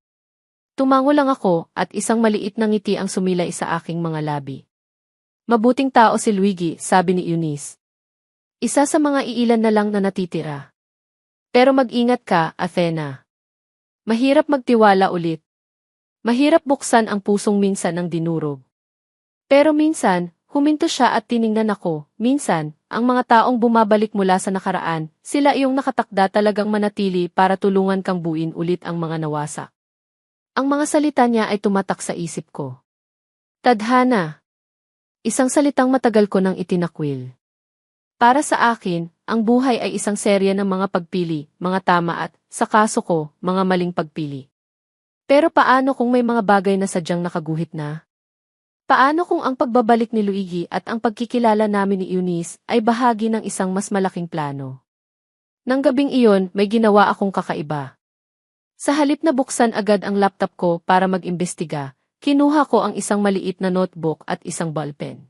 Tumango lang ako, at isang maliit na ngiti ang sumilay sa aking mga labi. Mabuting tao si Luigi, sabi ni Eunice. Isa sa mga iilan na lang na natitira. Pero mag-ingat ka, Athena. Mahirap magtiwala ulit. Mahirap buksan ang pusong minsan ng dinurog. Pero minsan, huminto siya at tiningnan ako. Minsan, ang mga taong bumabalik mula sa nakaraan, sila iyong nakatakda talagang manatili para tulungan kang buuin ulit ang mga nawasak. Ang mga salita niya ay tumatak sa isip ko. Tadhana. Isang salitang matagal ko nang itinakwil. Para sa akin, ang buhay ay isang serya ng mga pagpili, mga tama at, sa kaso ko, mga maling pagpili. Pero paano kung may mga bagay na sadyang nakaguhit na? Paano kung ang pagbabalik ni Luigi at ang pagkikilala namin ni Eunice ay bahagi ng isang mas malaking plano? Nang gabing iyon, may ginawa akong kakaiba. Sa halip na buksan agad ang laptop ko para mag-imbestiga, kinuha ko ang isang maliit na notebook at isang ballpen.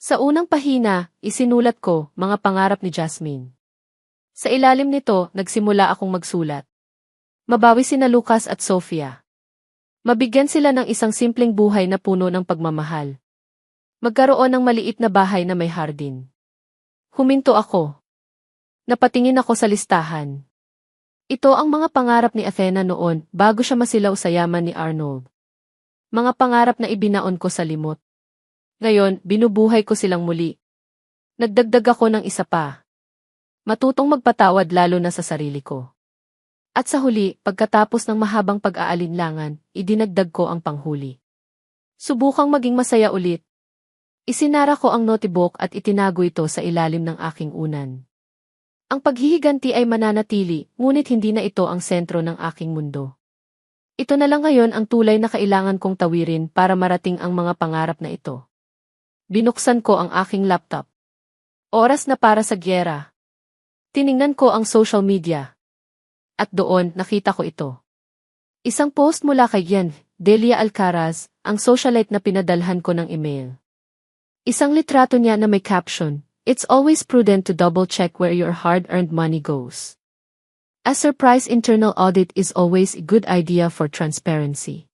Sa unang pahina, isinulat ko, mga pangarap ni Jasmine. Sa ilalim nito, nagsimula akong magsulat. Mabawi sina Lucas at Sofia. Mabigyan sila ng isang simpleng buhay na puno ng pagmamahal. Magkaroon ng maliit na bahay na may hardin. Huminto ako. Napatingin ako sa listahan. Ito ang mga pangarap ni Athena noon bago siya masilaw sa yaman ni Arnold. Mga pangarap na ibinaon ko sa limot. Ngayon, binubuhay ko silang muli. Nagdagdag ako ng isa pa. Matutong magpatawad lalo na sa sarili ko. At sa huli, pagkatapos ng mahabang pag-aalinlangan, idinagdag ko ang panghuli. Subukang maging masaya ulit. Isinara ko ang notebook at itinago ito sa ilalim ng aking unan. Ang paghihiganti ay mananatili, ngunit hindi na ito ang sentro ng aking mundo. Ito na lang ngayon ang tulay na kailangan kong tawirin para marating ang mga pangarap na ito. Binuksan ko ang aking laptop. Oras na para sa gyera. Tiningnan ko ang social media. At doon, nakita ko ito. Isang post mula kay Delia Alcaraz, ang socialite na pinadalhan ko ng email. Isang litrato niya na may caption, "It's always prudent to double-check where your hard-earned money goes. A surprise internal audit is always a good idea for transparency."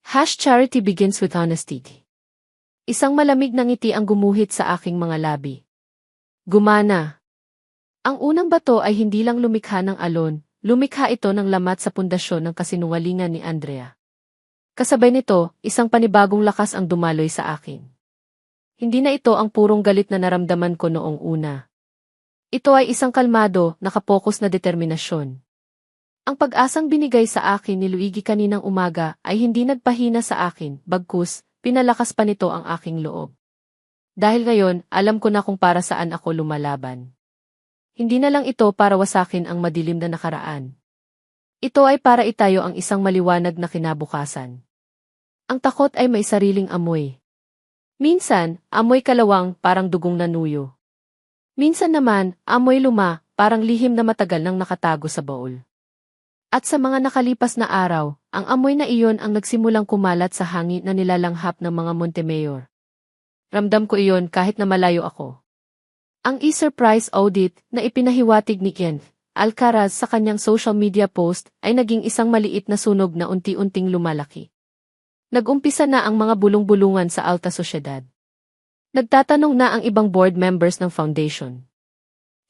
Charity begins with honesty. Isang malamig na ngiti ang gumuhit sa aking mga labi. Gumana. Ang unang bato ay hindi lang lumikha ng alon, lumikha ito ng lamat sa pundasyon ng kasinungalingan ni Andrea. Kasabay nito, isang panibagong lakas ang dumaloy sa akin. Hindi na ito ang purong galit na naramdaman ko noong una. Ito ay isang kalmado, nakapokus na determinasyon. Ang pag-asang binigay sa akin ni Luigi kaninang umaga ay hindi nagpahina sa akin, bagkus, pinalakas pa nito ang aking loob. Dahil ngayon, alam ko na kung para saan ako lumalaban. Hindi na lang ito para wasakin ang madilim na nakaraan. Ito ay para itayo ang isang maliwanag na kinabukasan. Ang takot ay may sariling amoy. Minsan, amoy kalawang parang dugong nanuyo. Minsan naman, amoy luma, parang lihim na matagal nang nakatago sa baul. At sa mga nakalipas na araw, ang amoy na iyon ang nagsimulang kumalat sa hangin na nilalanghap ng mga Montemayor. Ramdam ko iyon kahit na malayo ako. Ang e-surprise audit na ipinahiwatig ni Ken Alcaraz sa kanyang social media post ay naging isang maliit na sunog na unti-unting lumalaki. Nag-umpisa na ang mga bulong-bulungan sa alta sosyedad. Nagtatanong na ang ibang board members ng foundation.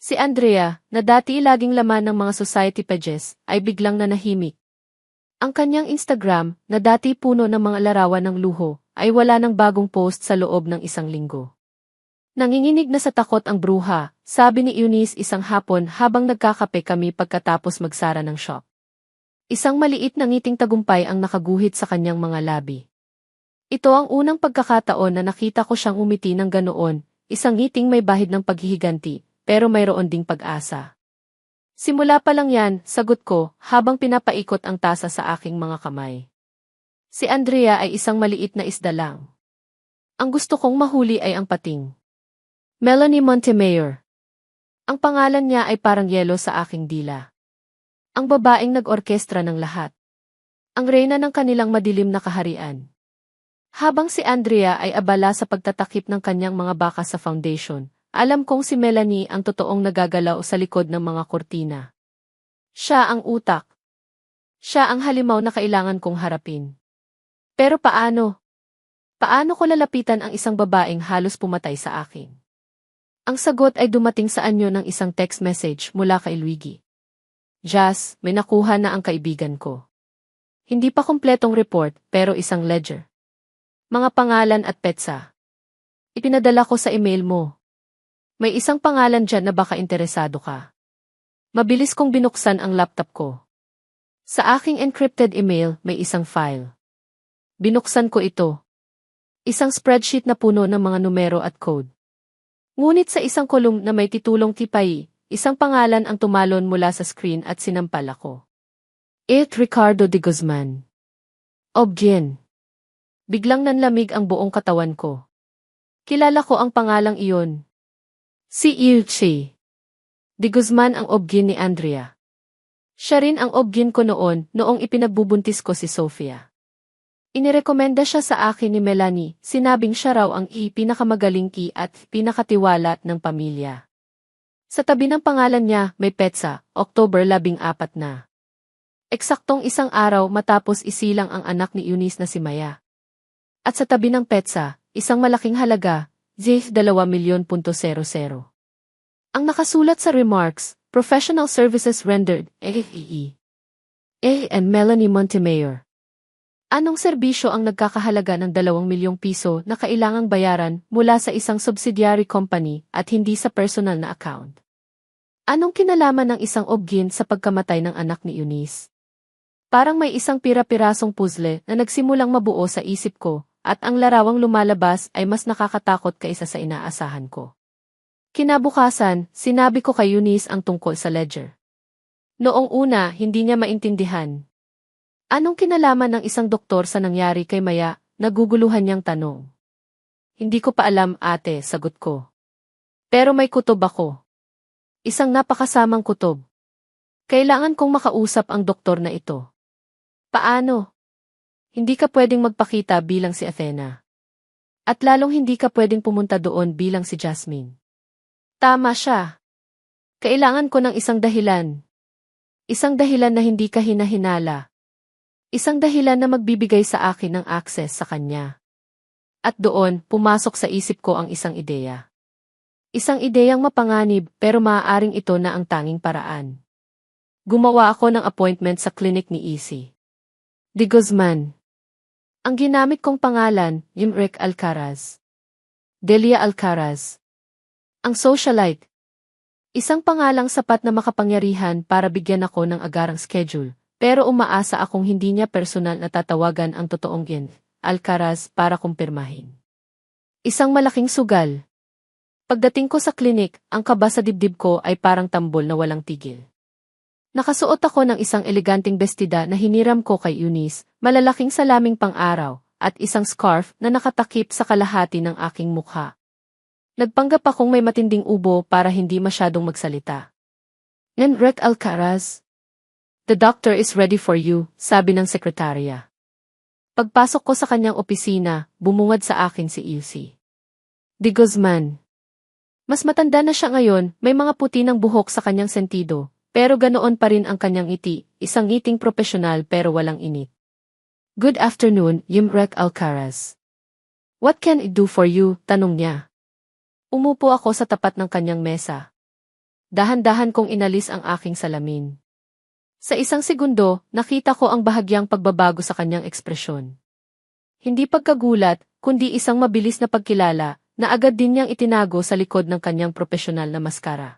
Si Andrea, na dati laging laman ng mga society pages, ay biglang nanahimik. Ang kanyang Instagram, na dati puno ng mga larawan ng luho, ay wala ng bagong post sa loob ng isang linggo. Nanginginig na sa takot ang bruha, sabi ni Eunice isang hapon habang nagkakape kami pagkatapos magsara ng shop. Isang maliit na ngiting tagumpay ang nakaguhit sa kanyang mga labi. Ito ang unang pagkakataon na nakita ko siyang umiti ng ganoon, isang ngiting may bahid ng paghihiganti, pero mayroon ding pag-asa. Simula pa lang yan, sagot ko, habang pinapaikot ang tasa sa aking mga kamay. Si Andrea ay isang maliit na isda lang. Ang gusto kong mahuli ay ang pating. Melanie Montemayor. Ang pangalan niya ay parang yelo sa aking dila. Ang babaeng nag-orkestra ng lahat. Ang reyna ng kanilang madilim na kaharian. Habang si Andrea ay abala sa pagtatakip ng kanyang mga baka sa foundation, alam kong si Melanie ang totoong nagagalaw sa likod ng mga kortina. Siya ang utak. Siya ang halimaw na kailangan kong harapin. Pero paano? Paano ko lalapitan ang isang babaeng halos pumatay sa akin? Ang sagot ay dumating sa anyo ng isang text message mula kay Luigi. Jazz, may nakuha na ang kaibigan ko. Hindi pa kumpletong report, pero isang ledger. Mga pangalan at petsa. Ipinadala ko sa email mo. May isang pangalan dyan na baka interesado ka. Mabilis kong binuksan ang laptop ko. Sa aking encrypted email, may isang file. Binuksan ko ito. Isang spreadsheet na puno ng mga numero at code. Ngunit sa isang kolum na may titulong Tipay, isang pangalan ang tumalon mula sa screen at sinampal ako. Ricardo de Guzman. Obgyn. Biglang nanlamig ang buong katawan ko. Kilala ko ang pangalang iyon. Si Ilche. De Guzman ang obgyn ni Andrea. Siya rin ang obgyn ko noong ipinagbubuntis ko si Sofia. Inirekomenda siya sa akin ni Melanie, sinabing siya raw ang pinakamagaling at pinakatiwalat ng pamilya. Sa tabi ng pangalan niya, may petsa, October 14 na. Eksaktong isang araw matapos isilang ang anak ni Eunice na si Maya. At sa tabi ng petsa, isang malaking halaga, 2,000,000.00. Ang nakasulat sa remarks, Professional Services Rendered, and Melanie Montemayor. Anong serbisyo ang nagkakahalaga ng 2,000,000 piso na kailangang bayaran mula sa isang subsidiary company at hindi sa personal na account? Anong kinalaman ng isang obgyn sa pagkamatay ng anak ni Eunice? Parang may isang pira-pirasong puzzle na nagsimulang mabuo sa isip ko, at ang larawang lumalabas ay mas nakakatakot kaysa sa inaasahan ko. Kinabukasan, sinabi ko kay Eunice ang tungkol sa ledger. Noong una, hindi niya maintindihan. Anong kinalaman ng isang doktor sa nangyari kay Maya? Naguguluhan niyang tanong. Hindi ko pa alam, ate, sagot ko. Pero may kutob ako. Isang napakasamang kutob. Kailangan kong makausap ang doktor na ito. Paano? Hindi ka pwedeng magpakita bilang si Athena. At lalong hindi ka pwedeng pumunta doon bilang si Jasmine. Tama siya. Kailangan ko ng isang dahilan. Isang dahilan na hindi ka hinahinala. Isang dahilan na magbibigay sa akin ng access sa kanya. At doon, pumasok sa isip ko ang isang ideya. Isang ideyang mapanganib pero maaaring ito na ang tanging paraan. Gumawa ako ng appointment sa clinic ni Easy de Guzman. Ang ginamit kong pangalan, Yumrek Alcaraz. Delia Alcaraz. Ang socialite. Isang pangalang sapat na makapangyarihan para bigyan ako ng agarang schedule, pero umaasa akong hindi niya personal na tatawagan ang totoong Alcaraz para kumpirmahin. Isang malaking sugal. Pagdating ko sa klinik, ang kaba sa dibdib ko ay parang tambol na walang tigil. Nakasuot ako ng isang eleganteng bestida na hiniram ko kay Eunice, malalaking salaming pang-araw, at isang scarf na nakatakip sa kalahati ng aking mukha. Nagpanggap akong may matinding ubo para hindi masyadong magsalita. Yumrek Alcaraz. The doctor is ready for you, sabi ng sekretarya. Pagpasok ko sa kanyang opisina, bumungad sa akin si Easy de Guzman. Mas matanda na siya ngayon, may mga puti ng buhok sa kanyang sentido, pero ganoon pa rin ang kanyang ngiti, isang ngiting propesyonal pero walang init. Good afternoon, Yumrek Alcaraz. What can I do for you? Tanong niya. Umupo ako sa tapat ng kanyang mesa. Dahan-dahan kong inalis ang aking salamin. Sa isang segundo, nakita ko ang bahagyang pagbabago sa kanyang ekspresyon. Hindi pagkagulat, kundi isang mabilis na pagkilala, na agad din niyang itinago sa likod ng kanyang propesyonal na maskara.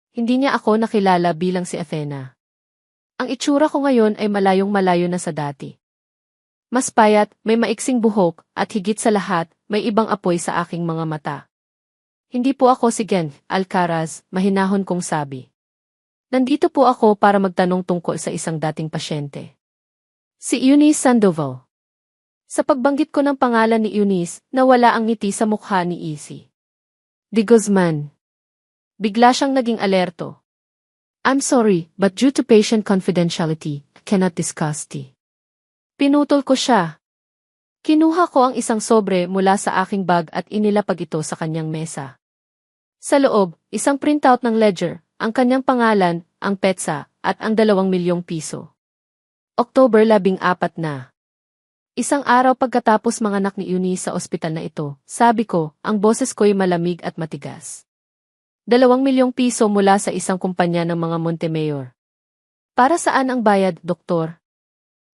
Hindi niya ako nakilala bilang si Athena. Ang itsura ko ngayon ay malayong-malayo na sa dati. Mas payat, may maiksing buhok, at higit sa lahat, may ibang apoy sa aking mga mata. Hindi po ako si Alcaraz, mahinahon kong sabi. Nandito po ako para magtanong tungkol sa isang dating pasyente. Si Eunice Sandoval. Sa pagbanggit ko ng pangalan ni Eunice, nawala ang ngiti sa mukha ni Easy de Guzman. Bigla siyang naging alerto. I'm sorry, but due to patient confidentiality, cannot discuss the. Pinutol ko siya. Kinuha ko ang isang sobre mula sa aking bag at inilapag ito sa kanyang mesa. Sa loob, isang printout ng ledger, ang kanyang pangalan, ang petsa, at ang 2,000,000 piso. October 14 na. Isang araw pagkatapos manganak ni Eunice sa ospital na ito, sabi ko, ang boses ko'y malamig at matigas. 2,000,000 piso mula sa isang kumpanya ng mga Montemayor. Para saan ang bayad, doktor?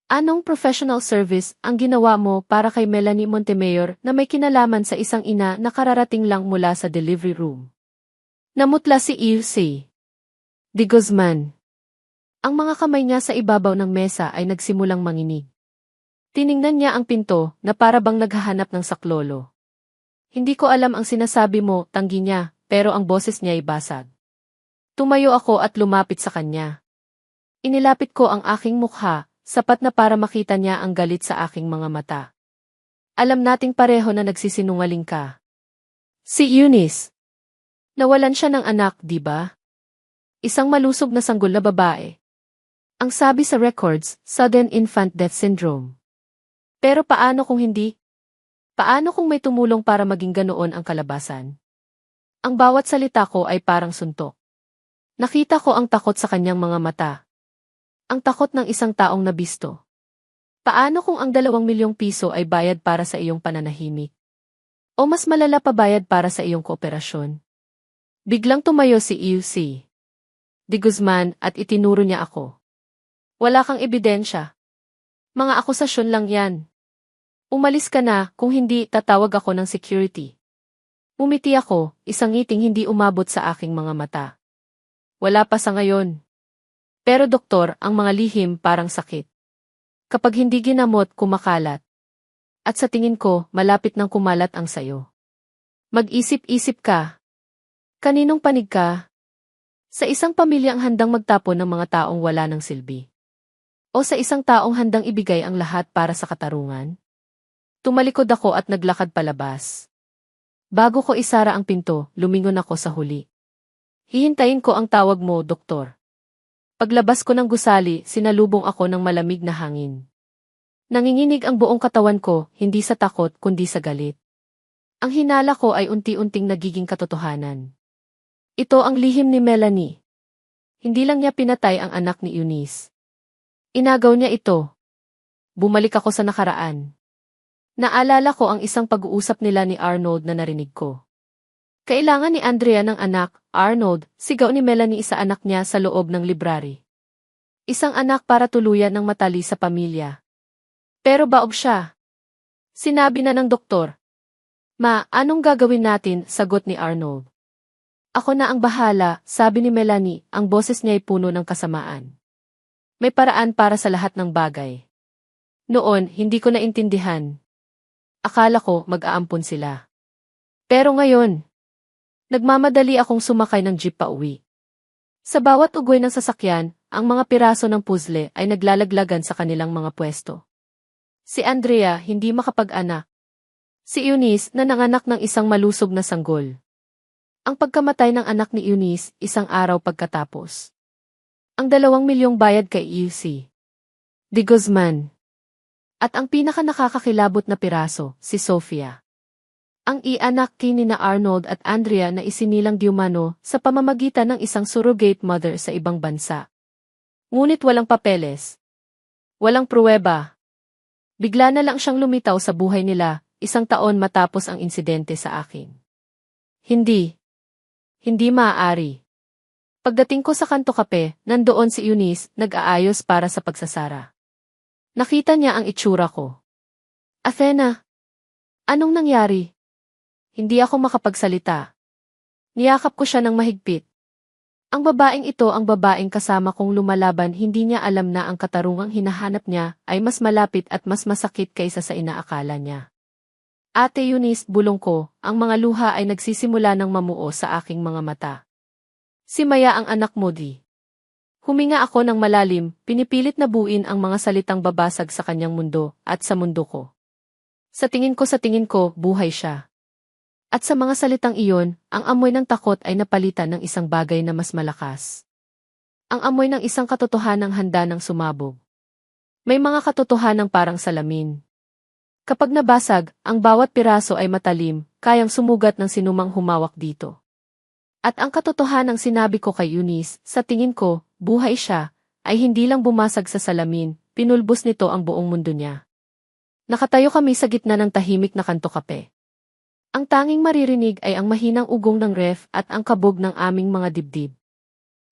Anong professional service ang ginawa mo para kay Melanie Montemayor na may kinalaman sa isang ina na kararating lang mula sa delivery room? Namutla si Easy de Guzman. Ang mga kamay niya sa ibabaw ng mesa ay nagsimulang manginig. Tiningnan niya ang pinto na para bang naghahanap ng saklolo. Hindi ko alam ang sinasabi mo, tanggi niya, pero ang boses niya ay basag. Tumayo ako at lumapit sa kanya. Inilapit ko ang aking mukha, sapat na para makita niya ang galit sa aking mga mata. Alam nating pareho na nagsisinungaling ka. Si Eunice. Nawalan siya ng anak, di ba? Isang malusog na sanggol na babae. Ang sabi sa records, sudden infant death syndrome. Pero paano kung hindi? Paano kung may tumulong para maging ganoon ang kalabasan? Ang bawat salita ko ay parang suntok. Nakita ko ang takot sa kanyang mga mata. Ang takot ng isang taong nabisto. Paano kung ang 2,000,000 piso ay bayad para sa iyong pananahimik? O mas malala pa bayad para sa iyong kooperasyon? Biglang tumayo si Easy de Guzman at itinuro niya ako. Wala kang ebidensya. Mga akusasyon lang yan. Umalis ka na, kung hindi tatawag ako ng security. Umiti ako, isang ngiting hindi umabot sa aking mga mata. Wala pa sa ngayon. Pero doktor, ang mga lihim parang sakit. Kapag hindi ginamot, kumakalat. At sa tingin ko, malapit nang kumalat ang sayo. Mag-isip-isip ka. Kaninong panig ka? Sa isang pamilyang handang magtapon ng mga taong wala ng silbi. O sa isang taong handang ibigay ang lahat para sa katarungan? Tumalikod ako at naglakad palabas. Bago ko isara ang pinto, lumingon ako sa huli. Hihintayin ko ang tawag mo, doktor. Paglabas ko ng gusali, sinalubong ako ng malamig na hangin. Nanginginig ang buong katawan ko, hindi sa takot kundi sa galit. Ang hinala ko ay unti-unting nagiging katotohanan. Ito ang lihim ni Melanie. Hindi lang niya pinatay ang anak ni Eunice. Inagaw niya ito. bumalik ako sa nakaraan. Naalala ko ang isang pag-uusap nila ni Arnold na narinig ko. Kailangan ni Andrea ng anak, Arnold, sigaw ni Melanie sa anak niya sa loob ng library. Isang anak para tuluyan ng matali sa pamilya. Pero baog siya. Sinabi na ng doktor. Ma, anong gagawin natin? Sagot ni Arnold. Ako na ang bahala, sabi ni Melanie, ang boses niya ay puno ng kasamaan. May paraan para sa lahat ng bagay. Noon, hindi ko naintindihan. Akala ko mag-aampon sila. Pero ngayon, nagmamadali akong sumakay ng jeep pa uwi. Sa bawat ugoy ng sasakyan, ang mga piraso ng puzzle ay naglalaglagan sa kanilang mga pwesto. Si Andrea hindi makapag-anak. Si Eunice na nanganak ng isang malusog na sanggol. Ang pagkamatay ng anak ni Eunice isang araw pagkatapos. Ang 2 milyong bayad kay UC. De Guzman. At ang pinaka nakakakilabot na piraso, si Sofia. Ang ianak kini na Arnold at Andrea na isinilang diumano sa pamamagitan ng isang surrogate mother sa ibang bansa. Ngunit walang papeles. Walang pruweba. Bigla na lang siyang lumitaw sa buhay nila, 1 taon matapos ang insidente sa akin. Hindi maaari. Pagdating ko sa kanto kape, nandoon si Eunice, nag-aayos para sa pagsasara. Nakita niya ang itsura ko. Athena, anong nangyari? Hindi ako makapagsalita. Niyakap ko siya ng mahigpit. Ang babaeng ito ang babaeng kasama kong lumalaban, hindi niya alam na ang katarungang hinahanap niya ay mas malapit at mas masakit kaysa sa inaakala niya. Ate Eunice, bulong ko, ang mga luha ay nagsisimula ng mamuo sa aking mga mata. Si Maya ang anak mo di. Huminga ako ng malalim, pinipilit na buuin ang mga salitang babasag sa kanyang mundo at sa mundo ko. Sa tingin ko, buhay siya. At sa mga salitang iyon, ang amoy ng takot ay napalitan ng isang bagay na mas malakas. Ang amoy ng isang katotohanang handa ng sumabog. May mga katotohanang parang salamin. Kapag nabasag, ang bawat piraso ay matalim, kayang sumugat ng sinumang humawak dito. At ang katotohanang sinabi ko kay Eunice, sa tingin ko, buhay siya, ay hindi lang bumasag sa salamin, pinulbos nito ang buong mundo niya. Nakatayo kami sa gitna ng tahimik na kanto kape. Ang tanging maririnig ay ang mahinang ugong ng ref at ang kabog ng aming mga dibdib.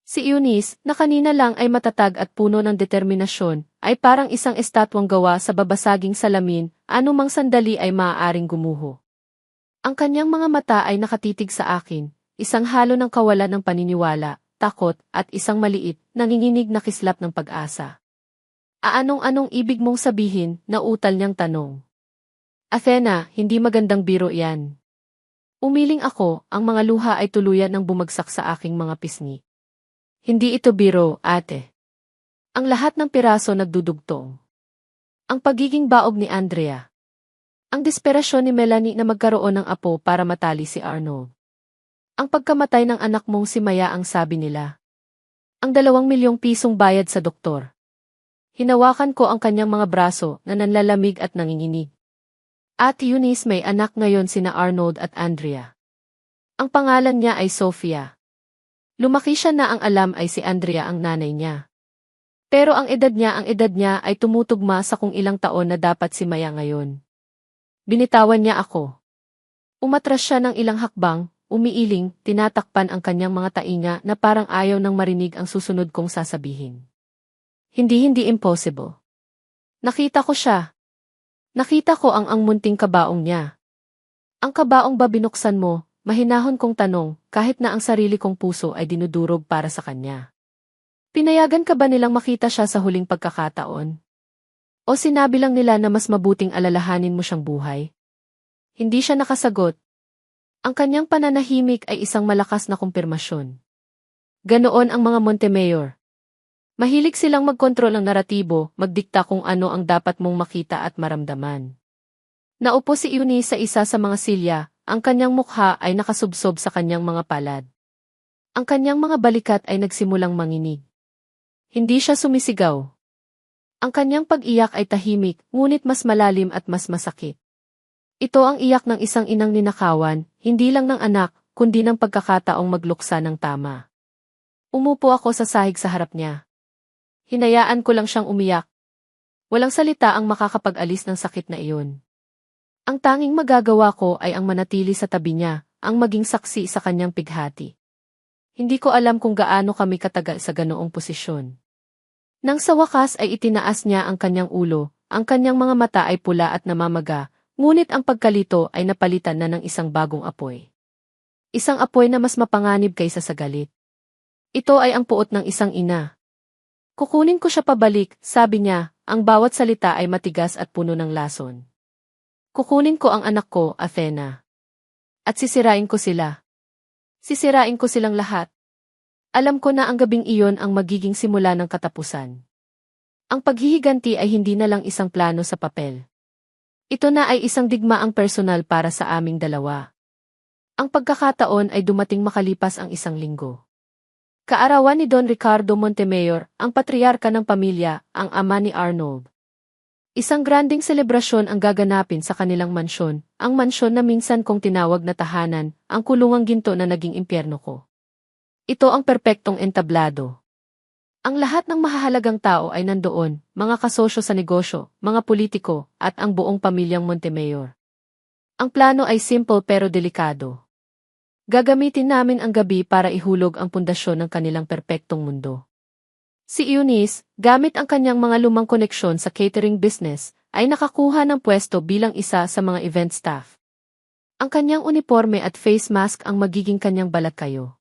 Si Eunice, na kanina lang ay matatag at puno ng determinasyon, ay parang isang estatwang gawa sa babasaging salamin, anumang sandali ay maaaring gumuho. Ang kanyang mga mata ay nakatitig sa akin, isang halo ng kawalan ng paniniwala, takot, at isang maliit, nanginginig na kislap ng pag-asa. Anong ibig mong sabihin? Nautal niyang tanong. Athena, hindi magandang biro yan. Umiling ako, ang mga luha ay tuluyan ng bumagsak sa aking mga pisngi. Hindi ito biro, ate. Ang lahat ng piraso nagdudugtong. Ang pagiging baog ni Andrea. Ang desperasyon ni Melanie na magkaroon ng apo para matali si Arnold. Ang pagkamatay ng anak mong si Maya ang sabi nila. Ang 2 milyong pisong bayad sa doktor. Hinawakan ko ang kanyang mga braso na nanlalamig at nanginginig. At Eunice, may anak ngayon sina Arnold at Andrea. Ang pangalan niya ay Sofia. Lumaki siya na ang alam ay si Andrea ang nanay niya. Pero ang edad niya ay tumutugma sa kung ilang taon na dapat si Maya ngayon. Binitawan niya ako. Umatras siya ng ilang hakbang, umiiling, tinatakpan ang kanyang mga tainga na parang ayaw nang marinig ang susunod kong sasabihin. Hindi impossible. Nakita ko siya. Nakita ko ang munting kabaong niya. Ang kabaong ba binuksan mo? Mahinahon kong tanong, kahit na ang sarili kong puso ay dinudurog para sa kanya. Pinayagan ka ba nilang makita siya sa huling pagkakataon? O sinabi lang nila na mas mabuting alalahanin mo siyang buhay? Hindi siya nakasagot. Ang kanyang pananahimik ay isang malakas na kumpirmasyon. Ganoon ang mga Montemayor. Mahilig silang magkontrol ng naratibo, magdikta kung ano ang dapat mong makita at maramdaman. Naupo si Eunice sa isa sa mga silya, ang kanyang mukha ay nakasubsob sa kanyang mga palad. Ang kanyang mga balikat ay nagsimulang manginig. Hindi siya sumisigaw. Ang kanyang pag-iyak ay tahimik, ngunit mas malalim at mas masakit. Ito ang iyak ng isang inang ninakawan, hindi lang ng anak, kundi ng pagkakataong magluksa ng tama. Umupo ako sa sahig sa harap niya. Hinayaan ko lang siyang umiyak. Walang salita ang makakapag-alis ng sakit na iyon. Ang tanging magagawa ko ay ang manatili sa tabi niya, ang maging saksi sa kanyang pighati. Hindi ko alam kung gaano kami katagal sa ganoong posisyon. Nang sa wakas ay itinaas niya ang kanyang ulo, ang kanyang mga mata ay pula at namamaga, ngunit ang pagkalito ay napalitan na ng isang bagong apoy. Isang apoy na mas mapanganib kaysa sa galit. Ito ay ang puot ng isang ina. Kukunin ko siya pabalik, sabi niya, ang bawat salita ay matigas at puno ng lason. Kukunin ko ang anak ko, Athena. At sisirain ko sila. Sisirain ko silang lahat. Alam ko na ang gabing iyon ang magiging simula ng katapusan. Ang paghihiganti ay hindi na lang isang plano sa papel. Ito na ay isang digmaang personal para sa aming dalawa. Ang pagkakataon ay dumating makalipas ang isang linggo. Kaarawan ni Don Ricardo Montemayor, ang patriarka ng pamilya, ang ama ni Arnold. Isang granding selebrasyon ang gaganapin sa kanilang mansyon, ang mansyon na minsan kong tinawag na tahanan, ang kulungang ginto na naging impyerno ko. Ito ang perpektong entablado. Ang lahat ng mahahalagang tao ay nandoon, mga kasosyo sa negosyo, mga politiko, at ang buong pamilyang Montemayor. Ang plano ay simple pero delikado. Gagamitin namin ang gabi para ihulog ang pundasyon ng kanilang perpektong mundo. Si Eunice, gamit ang kanyang mga lumang koneksyon sa catering business, ay nakakuha ng pwesto bilang isa sa mga event staff. Ang kanyang uniforme at face mask ang magiging kanyang balakayo.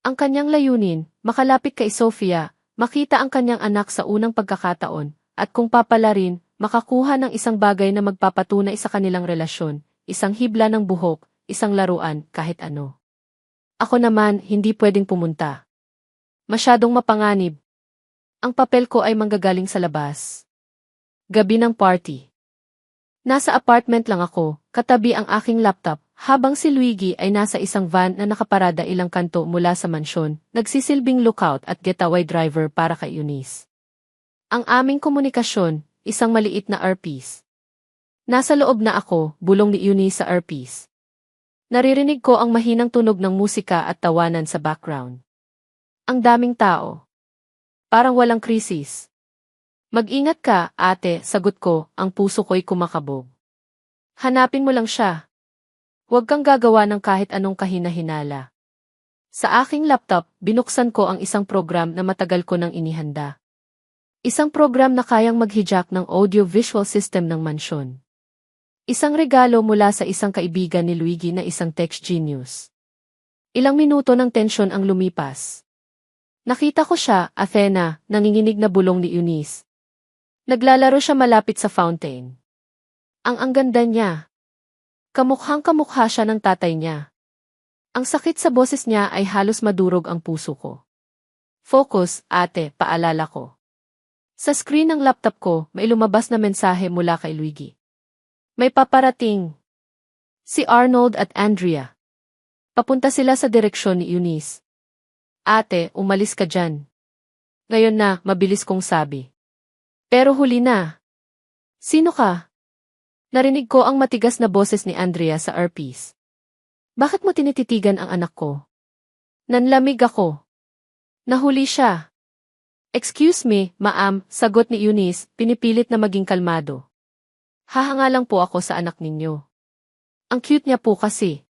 Ang kanyang layunin, makalapit kay Sofia, makita ang kanyang anak sa unang pagkakataon, at kung papalarin, makakuha ng isang bagay na magpapatunay sa kanilang relasyon, isang hibla ng buhok, isang laruan, kahit ano. Ako naman, hindi pwedeng pumunta. Masyadong mapanganib. Ang papel ko ay manggagaling sa labas. Gabi ng party. Nasa apartment lang ako, katabi ang aking laptop, habang si Luigi ay nasa isang van na nakaparada ilang kanto mula sa mansyon, nagsisilbing lookout at getaway driver para kay Eunice. Ang aming komunikasyon, isang maliit na earpiece. Nasa loob na ako, bulong ni Eunice sa earpiece. Naririnig ko ang mahinang tunog ng musika at tawanan sa background. Ang daming tao. Parang walang krisis. Mag-ingat ka, ate, sagot ko, ang puso ko'y kumakabog. Hanapin mo lang siya. Huwag kang gagawa ng kahit anong kahina-hinala. Sa aking laptop, binuksan ko ang isang program na matagal ko nang inihanda. Isang program na kayang mag-hijack ng audio-visual system ng mansyon. Isang regalo mula sa isang kaibigan ni Luigi na isang tech genius. Ilang minuto ng tensyon ang lumipas. Nakita ko siya, Athena, nanginginig na bulong ni Eunice. Naglalaro siya malapit sa fountain. Ang ganda niya. Kamukhang-kamukha siya ng tatay niya. Ang sakit sa boses niya ay halos madurog ang puso ko. Focus, ate, paalala ko. Sa screen ng laptop ko, may lumabas na mensahe mula kay Luigi. May paparating. Si Arnold at Andrea. Papunta sila sa direksyon ni Eunice. Ate, umalis ka dyan. Ngayon na, mabilis kong sabi. Pero huli na. Sino ka? Narinig ko ang matigas na boses ni Andrea sa earpiece. Bakit mo tinititigan ang anak ko? Nanlamig ako. Nahuli siya. Excuse me, ma'am, sagot ni Eunice, pinipilit na maging kalmado. Hahanga lang po ako sa anak ninyo. Ang cute niya po kasi.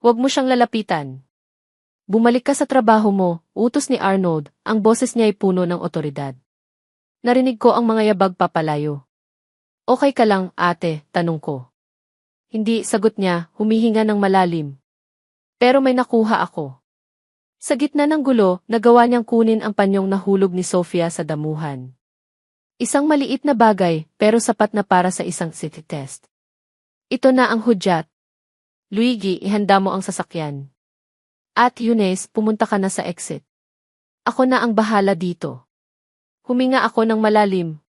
Huwag mo siyang lalapitan. Bumalik ka sa trabaho mo, utos ni Arnold, ang boses niya ay puno ng otoridad. Narinig ko ang mga yabag papalayo. Okay ka lang, ate, tanong ko. Hindi, sagot niya, humihinga ng malalim. Pero may nakuha ako. Sa gitna ng gulo, nagawa niyang kunin ang panyong nahulog ni Sofia sa damuhan. Isang maliit na bagay, pero sapat na para sa isang city test. Ito na ang hudyat. Luigi, ihanda mo ang sasakyan. At Eunice, pumunta ka na sa exit. Ako na ang bahala dito. Huminga ako ng malalim.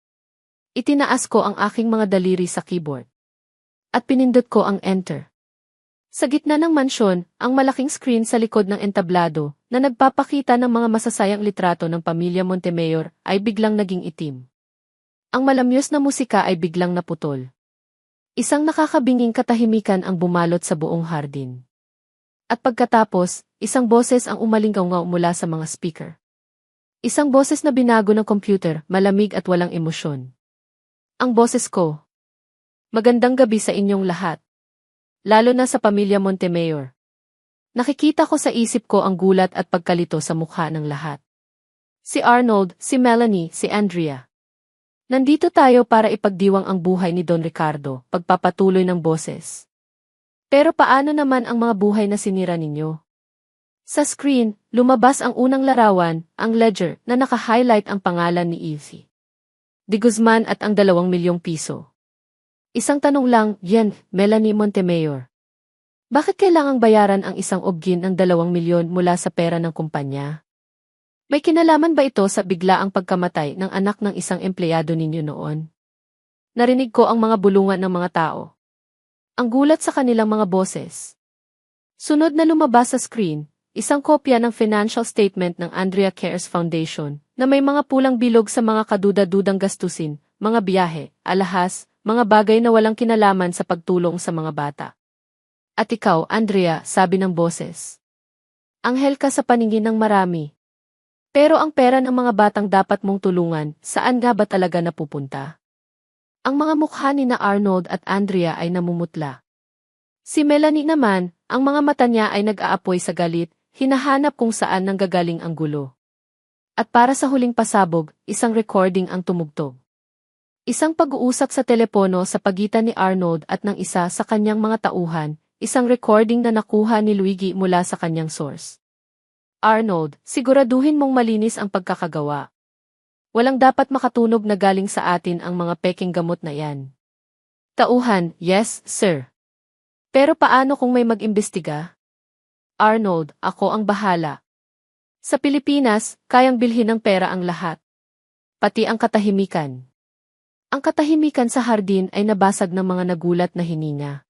Itinaas ko ang aking mga daliri sa keyboard. At pinindot ko ang enter. Sa gitna ng mansyon, ang malaking screen sa likod ng entablado, na nagpapakita ng mga masasayang litrato ng pamilya Montemayor, ay biglang naging itim. Ang malamyos na musika ay biglang naputol. Isang nakakabinging katahimikan ang bumalot sa buong hardin. At pagkatapos, isang boses ang umalingaw-ngaw mula sa mga speaker. Isang boses na binago ng computer, malamig at walang emosyon. Ang boses ko. Magandang gabi sa inyong lahat. Lalo na sa pamilya Montemayor. Nakikita ko sa isip ko ang gulat at pagkalito sa mukha ng lahat. Si Arnold, si Melanie, si Andrea. Nandito tayo para ipagdiwang ang buhay ni Don Ricardo, pagpapatuloy ng boses. Pero paano naman ang mga buhay na sinira ninyo? Sa screen, lumabas ang unang larawan, ang ledger, na naka-highlight ang pangalan ni Evie de Guzman at ang 2 milyong piso. Isang tanong lang, yan, Melanie Montemayor. Bakit kailangang bayaran ang isang obgyn ng 2 milyon mula sa pera ng kumpanya? May kinalaman ba ito sa biglaang pagkamatay ng anak ng isang empleyado ninyo noon? Narinig ko ang mga bulungan ng mga tao. Ang gulat sa kanilang mga boses. Sunod na lumabas sa screen, isang kopya ng financial statement ng Andrea Cares Foundation na may mga pulang bilog sa mga kaduda-dudang gastusin, mga biyahe, alahas, mga bagay na walang kinalaman sa pagtulong sa mga bata. At ikaw, Andrea, sabi ng boses. Anghel ka sa paningin ng marami. Pero ang pera ng mga batang dapat mong tulungan, saan nga ba talaga napupunta? Ang mga mukha ni na Arnold at Andrea ay namumutla. Si Melanie naman, ang mga mata niya ay nag-aapoy sa galit, hinahanap kung saan nanggagaling ang gulo. At para sa huling pasabog, isang recording ang tumugtog. Isang pag-uusap sa telepono sa pagitan ni Arnold at ng isa sa kanyang mga tauhan, isang recording na nakuha ni Luigi mula sa kanyang source. Arnold, siguraduhin mong malinis ang pagkakagawa. Walang dapat makatunog na galing sa atin ang mga peking gamot na yan. Tauhan, yes, sir. Pero paano kung may mag-imbestiga? Arnold, ako ang bahala. Sa Pilipinas, kayang bilhin ng pera ang lahat. Pati ang katahimikan. Ang katahimikan sa hardin ay nabasag ng mga nagulat na hininga.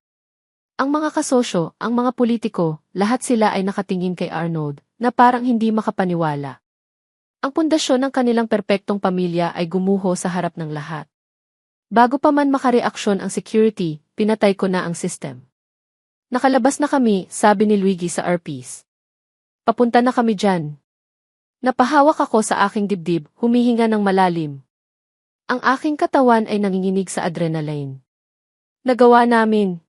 Ang mga kasosyo, ang mga politiko, lahat sila ay nakatingin kay Arnold, na parang hindi makapaniwala. Ang pundasyon ng kanilang perpektong pamilya ay gumuho sa harap ng lahat. Bago pa man makareaksyon ang security, pinatay ko na ang system. Nakalabas na kami, sabi ni Luigi sa earpiece. Papunta na kami dyan. Napahawak ako sa aking dibdib, humihinga ng malalim. Ang aking katawan ay nanginginig sa adrenaline. Nagawa naming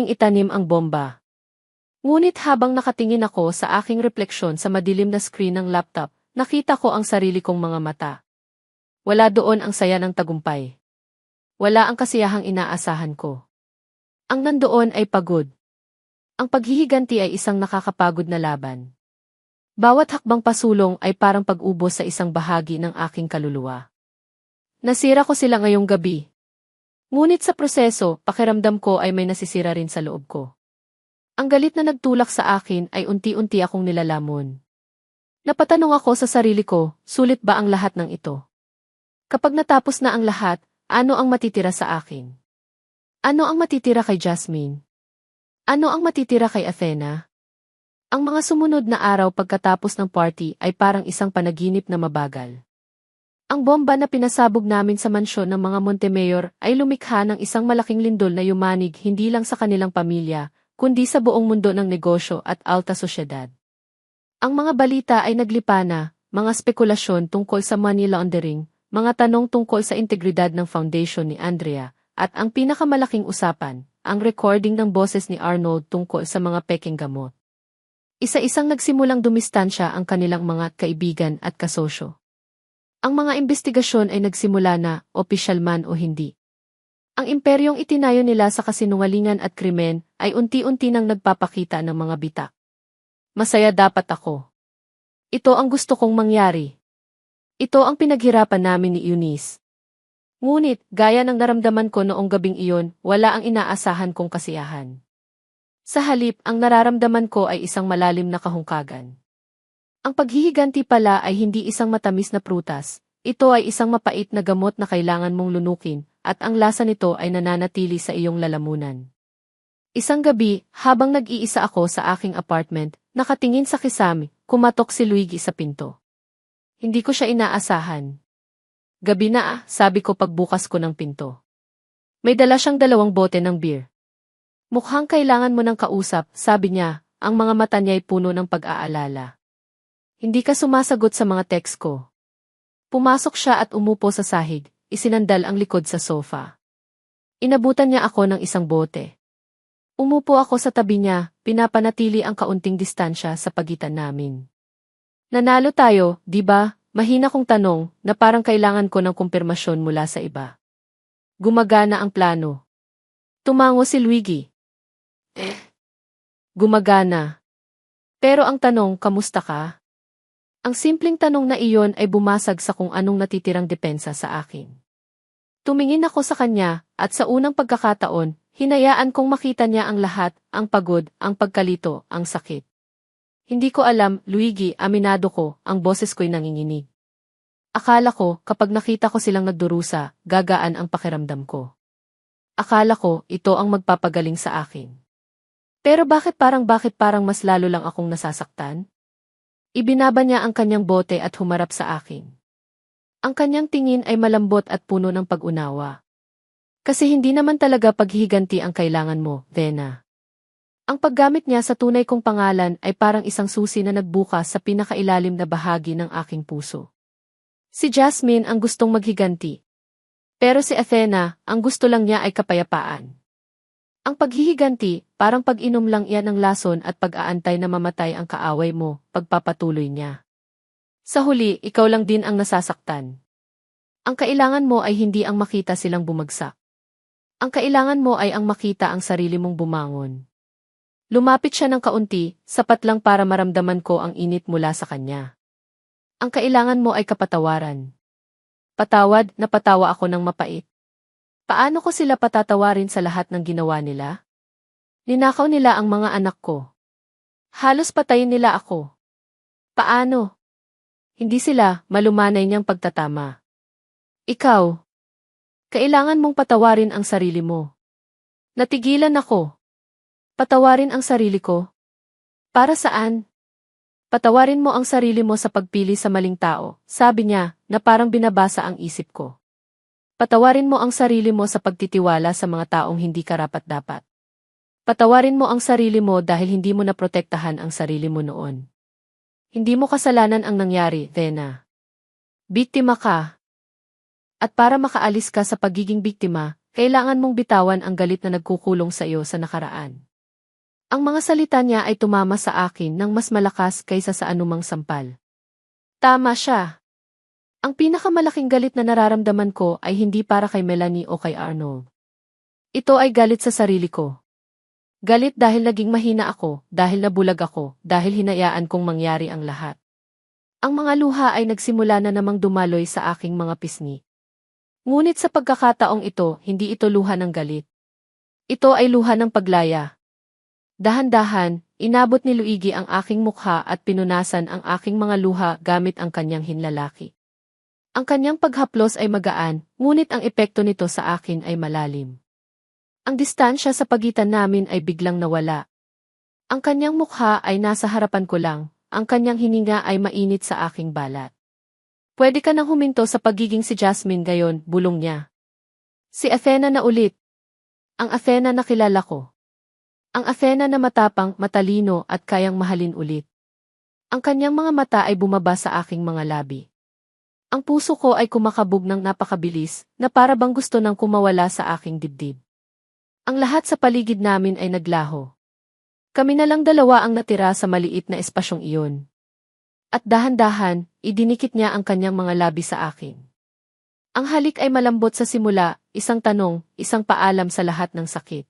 itanim ang bomba. Ngunit habang nakatingin ako sa aking refleksyon sa madilim na screen ng laptop, nakita ko ang sarili kong mga mata. Wala doon ang saya ng tagumpay. Wala ang kasiyahang inaasahan ko. Ang nandoon ay pagod. Ang paghihiganti ay isang nakakapagod na laban. Bawat hakbang pasulong ay parang pag-ubos sa isang bahagi ng aking kaluluwa. Nasira ko sila ngayong gabi. Ngunit sa proseso, pakiramdam ko ay may nasisira rin sa loob ko. Ang galit na nagtulak sa akin ay unti-unti akong nilalamon. Napatanong ako sa sarili ko, sulit ba ang lahat ng ito? Kapag natapos na ang lahat, ano ang matitira sa akin? Ano ang matitira kay Jasmine? Ano ang matitira kay Athena? Ang mga sumunod na araw pagkatapos ng party ay parang isang panaginip na mabagal. Ang bomba na pinasabog namin sa mansyon ng mga Montemayor ay lumikha ng isang malaking lindol na yumanig hindi lang sa kanilang pamilya, kundi sa buong mundo ng negosyo at alta sosyedad. Ang mga balita ay naglipana, mga spekulasyon tungkol sa money laundering, mga tanong tungkol sa integridad ng foundation ni Andrea, at ang pinakamalaking usapan, ang recording ng boses ni Arnold tungkol sa mga peking gamot. Isa-isang nagsimulang dumistansya ang kanilang mga kaibigan at kasosyo. Ang mga investigasyon ay nagsimula na, opisyal man o hindi. Ang imperyong itinayo nila sa kasinungalingan at krimen ay unti-unti nang nagpapakita ng mga bitak. Masaya dapat ako. Ito ang gusto kong mangyari. Ito ang pinaghirapan namin ni Eunice. Ngunit, gaya ng naramdaman ko noong gabing iyon, wala ang inaasahan kong kasiyahan. Sa halip, ang nararamdaman ko ay isang malalim na kahungkagan. Ang paghihiganti pala ay hindi isang matamis na prutas, ito ay isang mapait na gamot na kailangan mong lunukin, at ang lasa nito ay nananatili sa iyong lalamunan. Isang gabi, habang nag-iisa ako sa aking apartment, nakatingin sa kisame, kumatok si Luigi sa pinto. Hindi ko siya inaasahan. Gabi na sabi ko pagbukas ko ng pinto. May dala siyang 2 bote ng beer. Mukhang kailangan mo ng kausap, sabi niya, ang mga mata niya ay puno ng pag-aalala. Hindi ka sumasagot sa mga text ko. Pumasok siya at umupo sa sahig, isinandal ang likod sa sofa. Inabutan niya ako ng isang bote. Umupo ako sa tabi niya, pinapanatili ang kaunting distansya sa pagitan namin. Nanalo tayo, di ba? Mahina kong tanong na parang kailangan ko ng kumpirmasyon mula sa iba. Gumagana ang plano. Tumango si Luigi. Gumagana. Pero ang tanong, kamusta ka? Ang simpleng tanong na iyon ay bumasag sa kung anong natitirang depensa sa akin. Tumingin ako sa kanya, at sa unang pagkakataon, hinayaan kong makita niya ang lahat, ang pagod, ang pagkalito, ang sakit. Hindi ko alam, Luigi, aminado ko, ang boses ko'y nanginginig. Akala ko, kapag nakita ko silang nagdurusa, gagaan ang pakiramdam ko. Akala ko, ito ang magpapagaling sa akin. Pero bakit parang mas lalo lang akong nasasaktan? Ibinaba niya ang kanyang bote at humarap sa akin. Ang kanyang tingin ay malambot at puno ng pag-unawa. Kasi hindi naman talaga paghihiganti ang kailangan mo, Vena. Ang paggamit niya sa tunay kong pangalan ay parang isang susi na nagbukas sa pinakailalim na bahagi ng aking puso. Si Jasmine ang gustong maghiganti. Pero si Athena, ang gusto lang niya ay kapayapaan. Ang paghihiganti, parang pag-inom lang iyan ng lason at pag-aantay na mamatay ang kaaway mo, pagpapatuloy niya. Sa huli, ikaw lang din ang nasasaktan. Ang kailangan mo ay hindi ang makita silang bumagsak. Ang kailangan mo ay ang makita ang sarili mong bumangon. Lumapit siya ng kaunti, sapat lang para maramdaman ko ang init mula sa kanya. Ang kailangan mo ay kapatawaran. Patawad, napatawa ako ng mapait. Paano ko sila patatawarin sa lahat ng ginawa nila? Ninakaw nila ang mga anak ko. Halos patayin nila ako. Paano? Hindi sila, malumanay niyang pagtatama. Ikaw. Kailangan mong patawarin ang sarili mo. Natigilan ako. Patawarin ang sarili ko? Para saan? Patawarin mo ang sarili mo sa pagpili sa maling tao, sabi niya, na parang binabasa ang isip ko. Patawarin mo ang sarili mo sa pagtitiwala sa mga taong hindi karapat-dapat. Patawarin mo ang sarili mo dahil hindi mo naprotektahan ang sarili mo noon. Hindi mo kasalanan ang nangyari, Vena. Biktima ka. At para makaalis ka sa pagiging biktima, kailangan mong bitawan ang galit na nagkukulong sa iyo sa nakaraan. Ang mga salita niya ay tumama sa akin ng mas malakas kaysa sa anumang sampal. Tama siya. Ang pinakamalaking galit na nararamdaman ko ay hindi para kay Melanie o kay Arnold. Ito ay galit sa sarili ko. Galit dahil naging mahina ako, dahil nabulag ako, dahil hinayaan kong mangyari ang lahat. Ang mga luha ay nagsimula na namang dumaloy sa aking mga pisngi. Ngunit sa pagkakataong ito, hindi ito luha ng galit. Ito ay luha ng paglaya. Dahan-dahan, inabot ni Luigi ang aking mukha at pinunasan ang aking mga luha gamit ang kanyang hinlalaki. Ang kanyang paghaplos ay magaan, ngunit ang epekto nito sa akin ay malalim. Ang distansya sa pagitan namin ay biglang nawala. Ang kanyang mukha ay nasa harapan ko lang, ang kanyang hininga ay mainit sa aking balat. Pwede ka nang huminto sa pagiging si Jasmine gayon, bulong niya. Si Athena na ulit. Ang Athena na kilala ko. Ang Athena na matapang, matalino at kayang mahalin ulit. Ang kanyang mga mata ay bumaba sa aking mga labi. Ang puso ko ay kumakabog ng napakabilis, na para bang gusto nang kumawala sa aking dibdib. Ang lahat sa paligid namin ay naglaho. Kami na lang dalawa ang natira sa maliit na espasyong iyon. At dahan-dahan, idinikit niya ang kanyang mga labi sa akin. Ang halik ay malambot sa simula, isang tanong, isang paalam sa lahat ng sakit.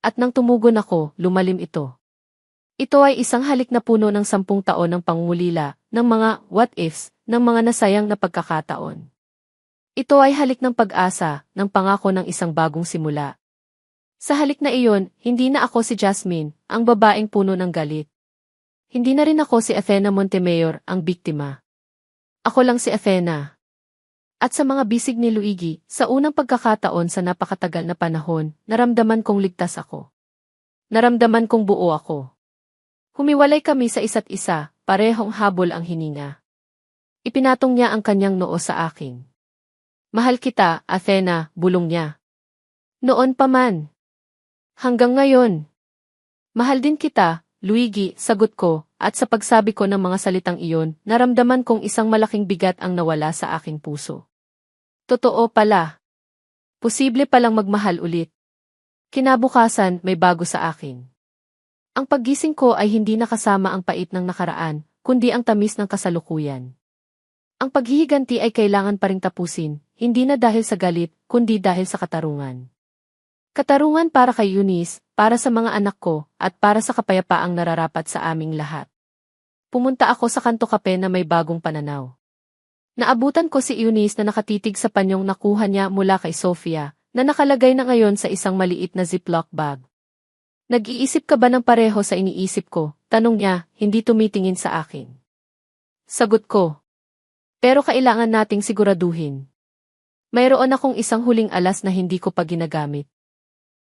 At nang tumugon ako, lumalim ito. Ito ay isang halik na puno ng 10 taon ng pangungulila, ng mga what-ifs, ng mga nasayang na pagkakataon. Ito ay halik ng pag-asa, ng pangako ng isang bagong simula. Sa halik na iyon, hindi na ako si Jasmine, ang babaeng puno ng galit. Hindi na rin ako si Athena Montemayor, ang biktima. Ako lang si Athena. At sa mga bisig ni Luigi, sa unang pagkakataon sa napakatagal na panahon, naramdaman kong ligtas ako. Naramdaman kong buo ako. Humiwalay kami sa isa't isa, parehong habol ang hininga. Ipinatong niya ang kanyang noo sa akin. Mahal kita, Athena, bulong niya. Noon pa man. Hanggang ngayon. Mahal din kita, Luigi, sagot ko, at sa pagsabi ko ng mga salitang iyon, naramdaman kong isang malaking bigat ang nawala sa aking puso. Totoo pala. Posible palang magmahal ulit. Kinabukasan, may bago sa akin. Ang paggising ko ay hindi nakasama ang pait ng nakaraan, kundi ang tamis ng kasalukuyan. Ang paghihiganti ay kailangan pa ring tapusin, hindi na dahil sa galit, kundi dahil sa katarungan. Katarungan para kay Eunice, para sa mga anak ko, at para sa kapayapaang nararapat sa aming lahat. Pumunta ako sa kanto kape na may bagong pananaw. Naabutan ko si Eunice na nakatitig sa panyong nakuha niya mula kay Sofia, na nakalagay na ngayon sa isang maliit na Ziploc bag. Nag-iisip ka ba ng pareho sa iniisip ko? Tanong niya, hindi tumitingin sa akin. Sagot ko. Pero kailangan nating siguraduhin. Mayroon akong isang huling alas na hindi ko pa ginagamit.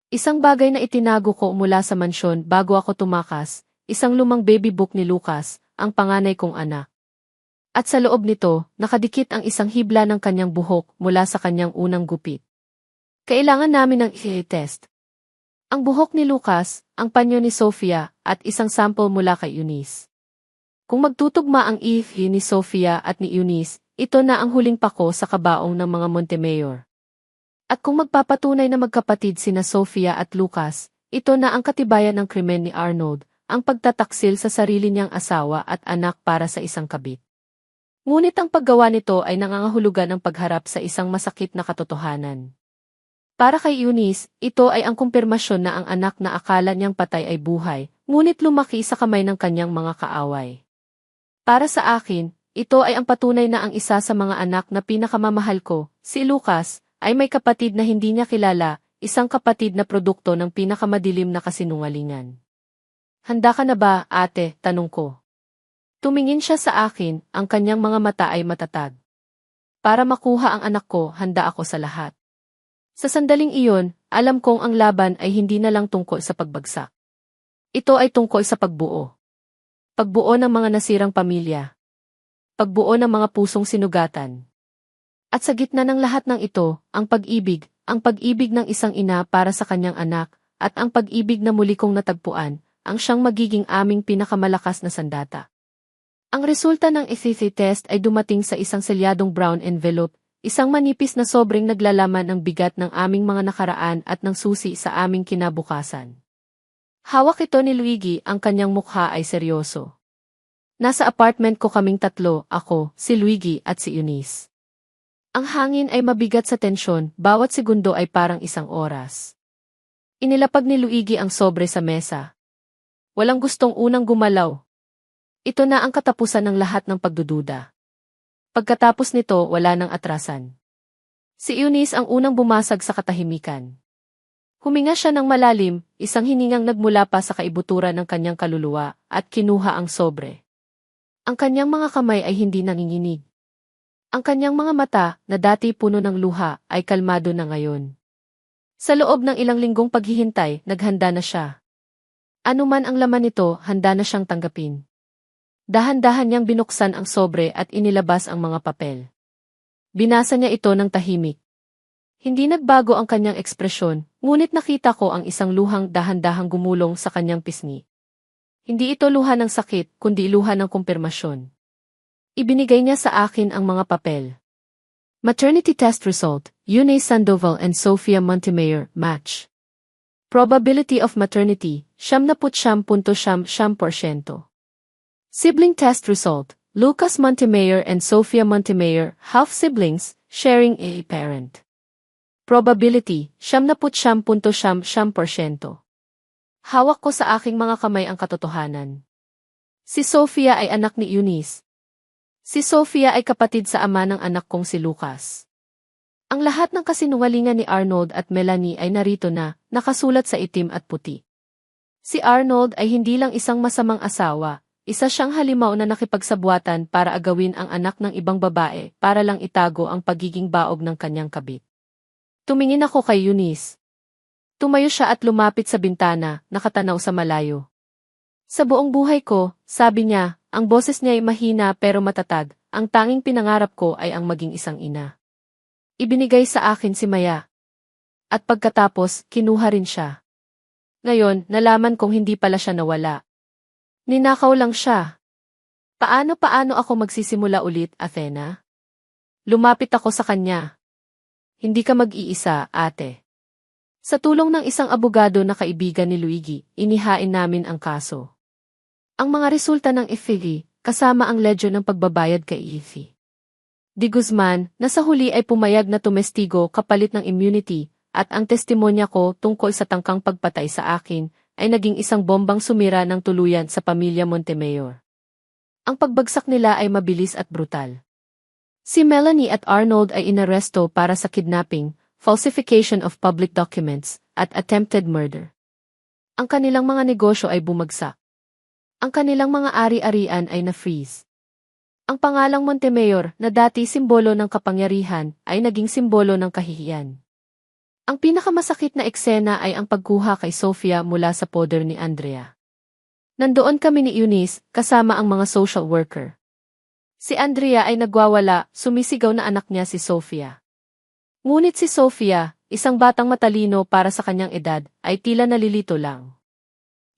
Isang bagay na itinago ko mula sa mansyon bago ako tumakas, isang lumang baby book ni Lucas, ang panganay kong anak. At sa loob nito, nakadikit ang isang hibla ng kanyang buhok mula sa kanyang unang gupit. Kailangan namin ng i-test. Ang buhok ni Lucas, ang panyo ni Sofia, at isang sample mula kay Eunice. Kung magtutugma ang ni Sofia at ni Eunice, ito na ang huling pako sa kabaong ng mga Montemayor. At kung magpapatunay na magkapatid sina Sofia at Lucas, ito na ang katibayan ng krimen ni Arnold, ang pagtataksil sa sarili niyang asawa at anak para sa isang kabit. Ngunit ang paggawa nito ay nangangahulugan ng pagharap sa isang masakit na katotohanan. Para kay Eunice, ito ay ang kumpirmasyon na ang anak na akala niyang patay ay buhay, ngunit lumaki sa kamay ng kanyang mga kaaway. Para sa akin, ito ay ang patunay na ang isa sa mga anak na pinakamamahal ko, si Lucas, ay may kapatid na hindi niya kilala, isang kapatid na produkto ng pinakamadilim na kasinungalingan. Handa ka na ba, ate? Tanong ko. Tumingin siya sa akin, ang kanyang mga mata ay matatag. Para makuha ang anak ko, handa ako sa lahat. Sa sandaling iyon, alam kong ang laban ay hindi na lang tungkol sa pagbagsak. Ito ay tungkol sa pagbuo. Pagbuo ng mga nasirang pamilya. Pagbuo ng mga pusong sinugatan. At sa gitna ng lahat ng ito, ang pag-ibig ng isang ina para sa kanyang anak, at ang pag-ibig na muli kong natagpuan, ang siyang magiging aming pinakamalakas na sandata. Ang resulta ng ECT test ay dumating sa isang selyadong brown envelope, isang manipis na sobrang naglalaman ng bigat ng aming mga nakaraan at ng susi sa aming kinabukasan. Hawak ito ni Luigi, ang kanyang mukha ay seryoso. Nasa apartment ko kaming tatlo, ako, si Luigi at si Eunice. Ang hangin ay mabigat sa tensyon, bawat segundo ay parang isang oras. Inilapag ni Luigi ang sobre sa mesa. Walang gustong unang gumalaw. Ito na ang katapusan ng lahat ng pagdududa. Pagkatapos nito, wala nang atrasan. Si Eunice ang unang bumasag sa katahimikan. Huminga siya ng malalim, isang hiningang nagmula pa sa kaibuturan ng kanyang kaluluwa, at kinuha ang sobre. Ang kanyang mga kamay ay hindi nanginginig. Ang kanyang mga mata, na dati puno ng luha, ay kalmado na ngayon. Sa loob ng ilang linggong paghihintay, naghanda na siya. Ano man ang laman nito, handa na siyang tanggapin. Dahan-dahan niyang binuksan ang sobre at inilabas ang mga papel. Binasa niya ito ng tahimik. Hindi nagbago ang kanyang ekspresyon, ngunit nakita ko ang isang luhang dahan-dahang gumulong sa kanyang pisngi. Hindi ito luha ng sakit, kundi luha ng kumpirmasyon. Ibinigay niya sa akin ang mga papel. Maternity test result, Eunice Sandoval and Sofia Montemayor, match. Probability of maternity, 99.9%. Sibling test result, Lucas Montemayor and Sofia Montemayor, half-siblings, sharing a parent. Probability, 99.9%. Hawak ko sa aking mga kamay ang katotohanan. Si Sofia ay anak ni Eunice. Si Sofia ay kapatid sa ama ng anak kong si Lucas. Ang lahat ng kasinungalingan ni Arnold at Melanie ay narito na, nakasulat sa itim at puti. Si Arnold ay hindi lang isang masamang asawa, isa siyang halimaw na nakipagsabwatan para agawin ang anak ng ibang babae para lang itago ang pagiging baog ng kanyang kabit. Tumingin ako kay Eunice. Tumayo siya at lumapit sa bintana, nakatanaw sa malayo. Sa buong buhay ko, sabi niya, ang boses niya ay mahina pero matatag, ang tanging pinangarap ko ay ang maging isang ina. Ibinigay sa akin si Maya. At pagkatapos, kinuha rin siya. Ngayon, nalaman kong hindi pala siya nawala. Ninakaw lang siya. Paano ako magsisimula ulit, Athena? Lumapit ako sa kanya. Hindi ka mag-iisa, ate. Sa tulong ng isang abogado na kaibigan ni Luigi, inihain namin ang kaso. Ang mga resulta ng FII, kasama ang ledyo ng pagbabayad kay Ify de Guzman, na sa huli ay pumayag na tumestigo kapalit ng immunity, at ang testimonya ko tungkol sa tangkang pagpatay sa akin, ay naging isang bombang sumira ng tuluyan sa pamilya Montemayor. Ang pagbagsak nila ay mabilis at brutal. Si Melanie at Arnold ay inaresto para sa kidnapping, falsification of public documents, at attempted murder. Ang kanilang mga negosyo ay bumagsak. Ang kanilang mga ari-arian ay na-freeze. Ang pangalang Montemayor na dati simbolo ng kapangyarihan ay naging simbolo ng kahihiyan. Ang pinakamasakit na eksena ay ang pagkuha kay Sofia mula sa poder ni Andrea. Nandoon kami ni Eunice, kasama ang mga social worker. Si Andrea ay nagwawala, sumisigaw na anak niya si Sofia. Ngunit si Sofia, isang batang matalino para sa kanyang edad, ay tila nalilito lang.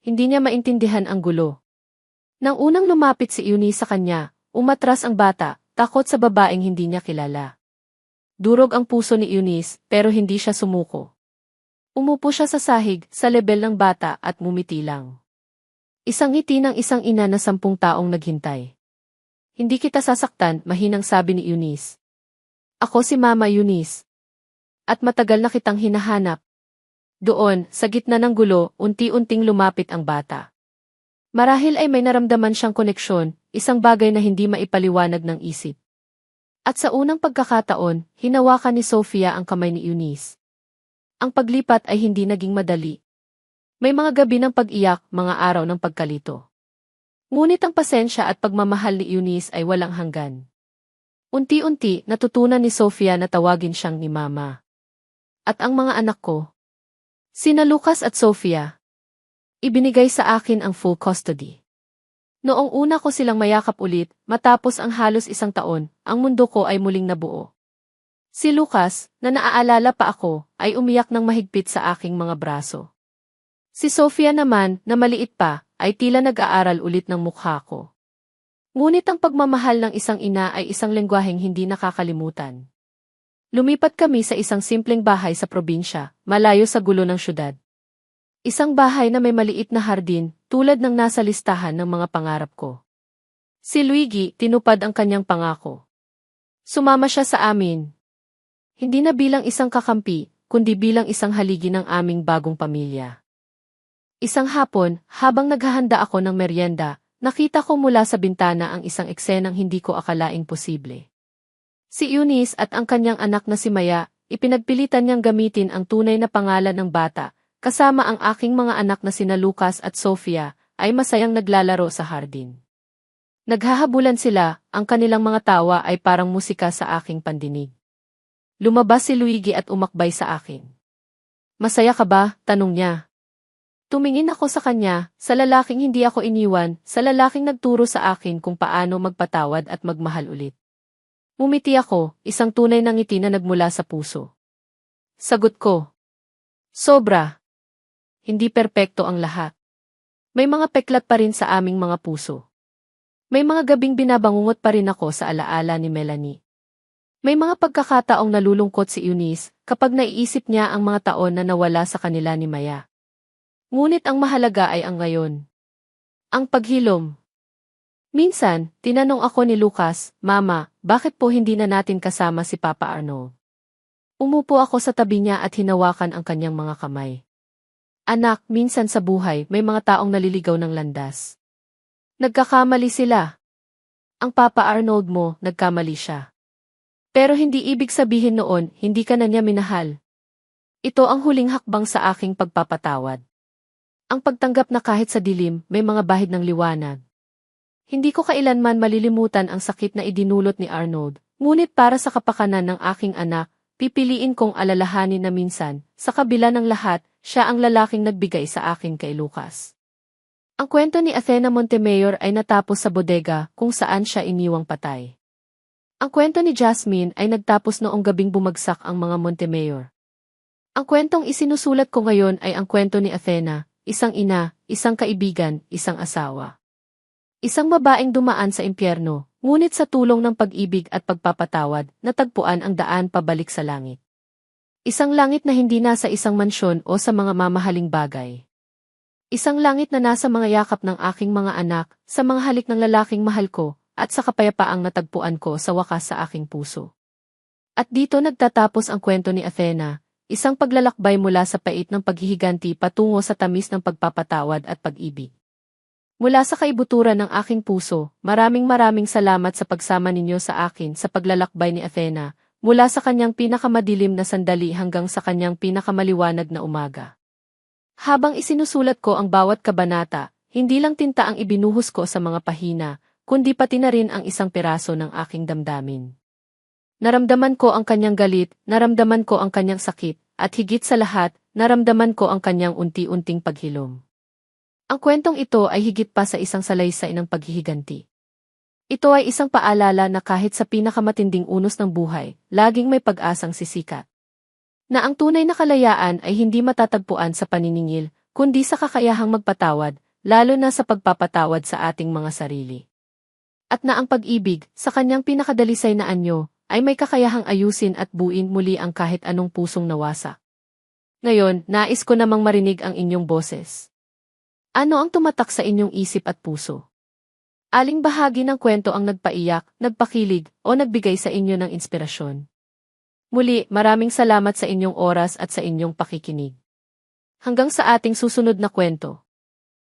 Hindi niya maintindihan ang gulo. Nang unang lumapit si Eunice sa kanya, umatras ang bata, takot sa babaeng hindi niya kilala. Durog ang puso ni Eunice, pero hindi siya sumuko. Umupo siya sa sahig, sa lebel ng bata at ngumiti lang. Isang ngiti ng isang ina na 10 taong naghintay. Hindi kita sasaktan, mahinang sabi ni Eunice. Ako si Mama Eunice. At matagal na kitang hinahanap. Doon, sa gitna ng gulo, unti-unting lumapit ang bata. Marahil ay may naramdaman siyang koneksyon, isang bagay na hindi maipaliwanag ng isip. At sa unang pagkakataon, hinawakan ni Sofia ang kamay ni Eunice. Ang paglipat ay hindi naging madali. May mga gabi ng pag-iyak, mga araw ng pagkalito. Ngunit ang pasensya at pagmamahal ni Eunice ay walang hanggan. Unti-unti, natutunan ni Sofia na tawagin siyang ni Mama. At ang mga anak ko, sina Lucas at Sofia, ibinigay sa akin ang full custody. Noong una ko silang mayakap ulit, matapos ang halos 1 taon, ang mundo ko ay muling nabuo. Si Lucas, na naaalala pa ako, ay umiyak ng mahigpit sa aking mga braso. Si Sofia naman, na maliit pa, ay tila nag-aaral ulit ng mukha ko. Ngunit ang pagmamahal ng isang ina ay isang lengguwaheng hindi nakakalimutan. Lumipat kami sa isang simpleng bahay sa probinsya, malayo sa gulo ng syudad. Isang bahay na may maliit na hardin, tulad ng nasa listahan ng mga pangarap ko. Si Luigi, tinupad ang kanyang pangako. Sumama siya sa amin. Hindi na bilang isang kakampi, kundi bilang isang haligi ng aming bagong pamilya. Isang hapon, habang naghahanda ako ng merienda, nakita ko mula sa bintana ang isang eksenang hindi ko akalaing posible. Si Eunice at ang kanyang anak na si Maya, ipinagpilitan niyang gamitin ang tunay na pangalan ng bata, kasama ang aking mga anak na sina Lucas at Sofia, ay masayang naglalaro sa hardin. Naghahabulan sila, ang kanilang mga tawa ay parang musika sa aking pandinig. Lumabas si Luigi at umakbay sa akin. Masaya ka ba? Tanong niya. Tumingin ako sa kanya, sa lalaking hindi ako iniwan, sa lalaking nagturo sa akin kung paano magpatawad at magmahal ulit. Ngumiti ako, isang tunay na ngiti na nagmula sa puso. Sagot ko. Sobra. Hindi perpekto ang lahat. May mga peklat pa rin sa aming mga puso. May mga gabing binabangungot pa rin ako sa alaala ni Melanie. May mga pagkakataong nalulungkot si Eunice kapag naiisip niya ang mga taon na nawala sa kanila ni Maya. Ngunit ang mahalaga ay ang ngayon. Ang paghilom. Minsan, tinanong ako ni Lucas, Mama, bakit po hindi na natin kasama si Papa Arnold? Umupo ako sa tabi niya at hinawakan ang kanyang mga kamay. Anak, minsan sa buhay may mga taong naliligaw ng landas. Nagkakamali sila. Ang Papa Arnold mo, nagkamali siya. Pero hindi ibig sabihin noon, hindi ka na niya minahal. Ito ang huling hakbang sa aking pagpapatawad. Ang pagtanggap na kahit sa dilim, may mga bahid ng liwanag. Hindi ko kailanman malilimutan ang sakit na idinulot ni Arnold, ngunit para sa kapakanan ng aking anak, pipiliin kong alalahanin na minsan, sa kabila ng lahat, siya ang lalaking nagbigay sa akin kay Lucas. Ang kwento ni Athena Montemayor ay natapos sa bodega kung saan siya iniwang patay. Ang kwento ni Jasmine ay nagtapos noong gabing bumagsak ang mga Montemayor. Ang kwentong isinusulat ko ngayon ay ang kwento ni Athena, isang ina, isang kaibigan, isang asawa. Isang babaeng dumaan sa impyerno, ngunit sa tulong ng pag-ibig at pagpapatawad, natagpuan ang daan pabalik sa langit. Isang langit na hindi nasa isang mansyon o sa mga mamahaling bagay. Isang langit na nasa mga yakap ng aking mga anak, sa mga halik ng lalaking mahal ko, at sa kapayapaang natagpuan ko sa wakas sa aking puso. At dito nagtatapos ang kwento ni Athena, isang paglalakbay mula sa pait ng paghihiganti patungo sa tamis ng pagpapatawad at pag-ibig. Mula sa kaibuturan ng aking puso, maraming salamat sa pagsama ninyo sa akin sa paglalakbay ni Athena, mula sa kanyang pinakamadilim na sandali hanggang sa kanyang pinakamaliwanag na umaga. Habang isinusulat ko ang bawat kabanata, hindi lang tinta ang ibinuhos ko sa mga pahina, kundi pati na rin ang isang piraso ng aking damdamin. Naramdaman ko ang kanyang galit, naramdaman ko ang kanyang sakit, at higit sa lahat, naramdaman ko ang kanyang unti-unting paghilom. Ang kwentong ito ay higit pa sa isang salaysay ng paghihiganti. Ito ay isang paalala na kahit sa pinakamatinding unos ng buhay, laging may pag-asang sisikat. Na ang tunay na kalayaan ay hindi matatagpuan sa paniningil, kundi sa kakayahang magpatawad, lalo na sa pagpapatawad sa ating mga sarili. At na ang pag-ibig, sa kanyang pinakadalisay na anyo, ay may kakayahang ayusin at buuin muli ang kahit anong pusong nawasak. Ngayon, nais ko namang marinig ang inyong boses. Ano ang tumatak sa inyong isip at puso? Aling bahagi ng kwento ang nagpaiyak, nagpakilig, o nagbigay sa inyo ng inspirasyon? Muli, maraming salamat sa inyong oras at sa inyong pakikinig. Hanggang sa ating susunod na kwento.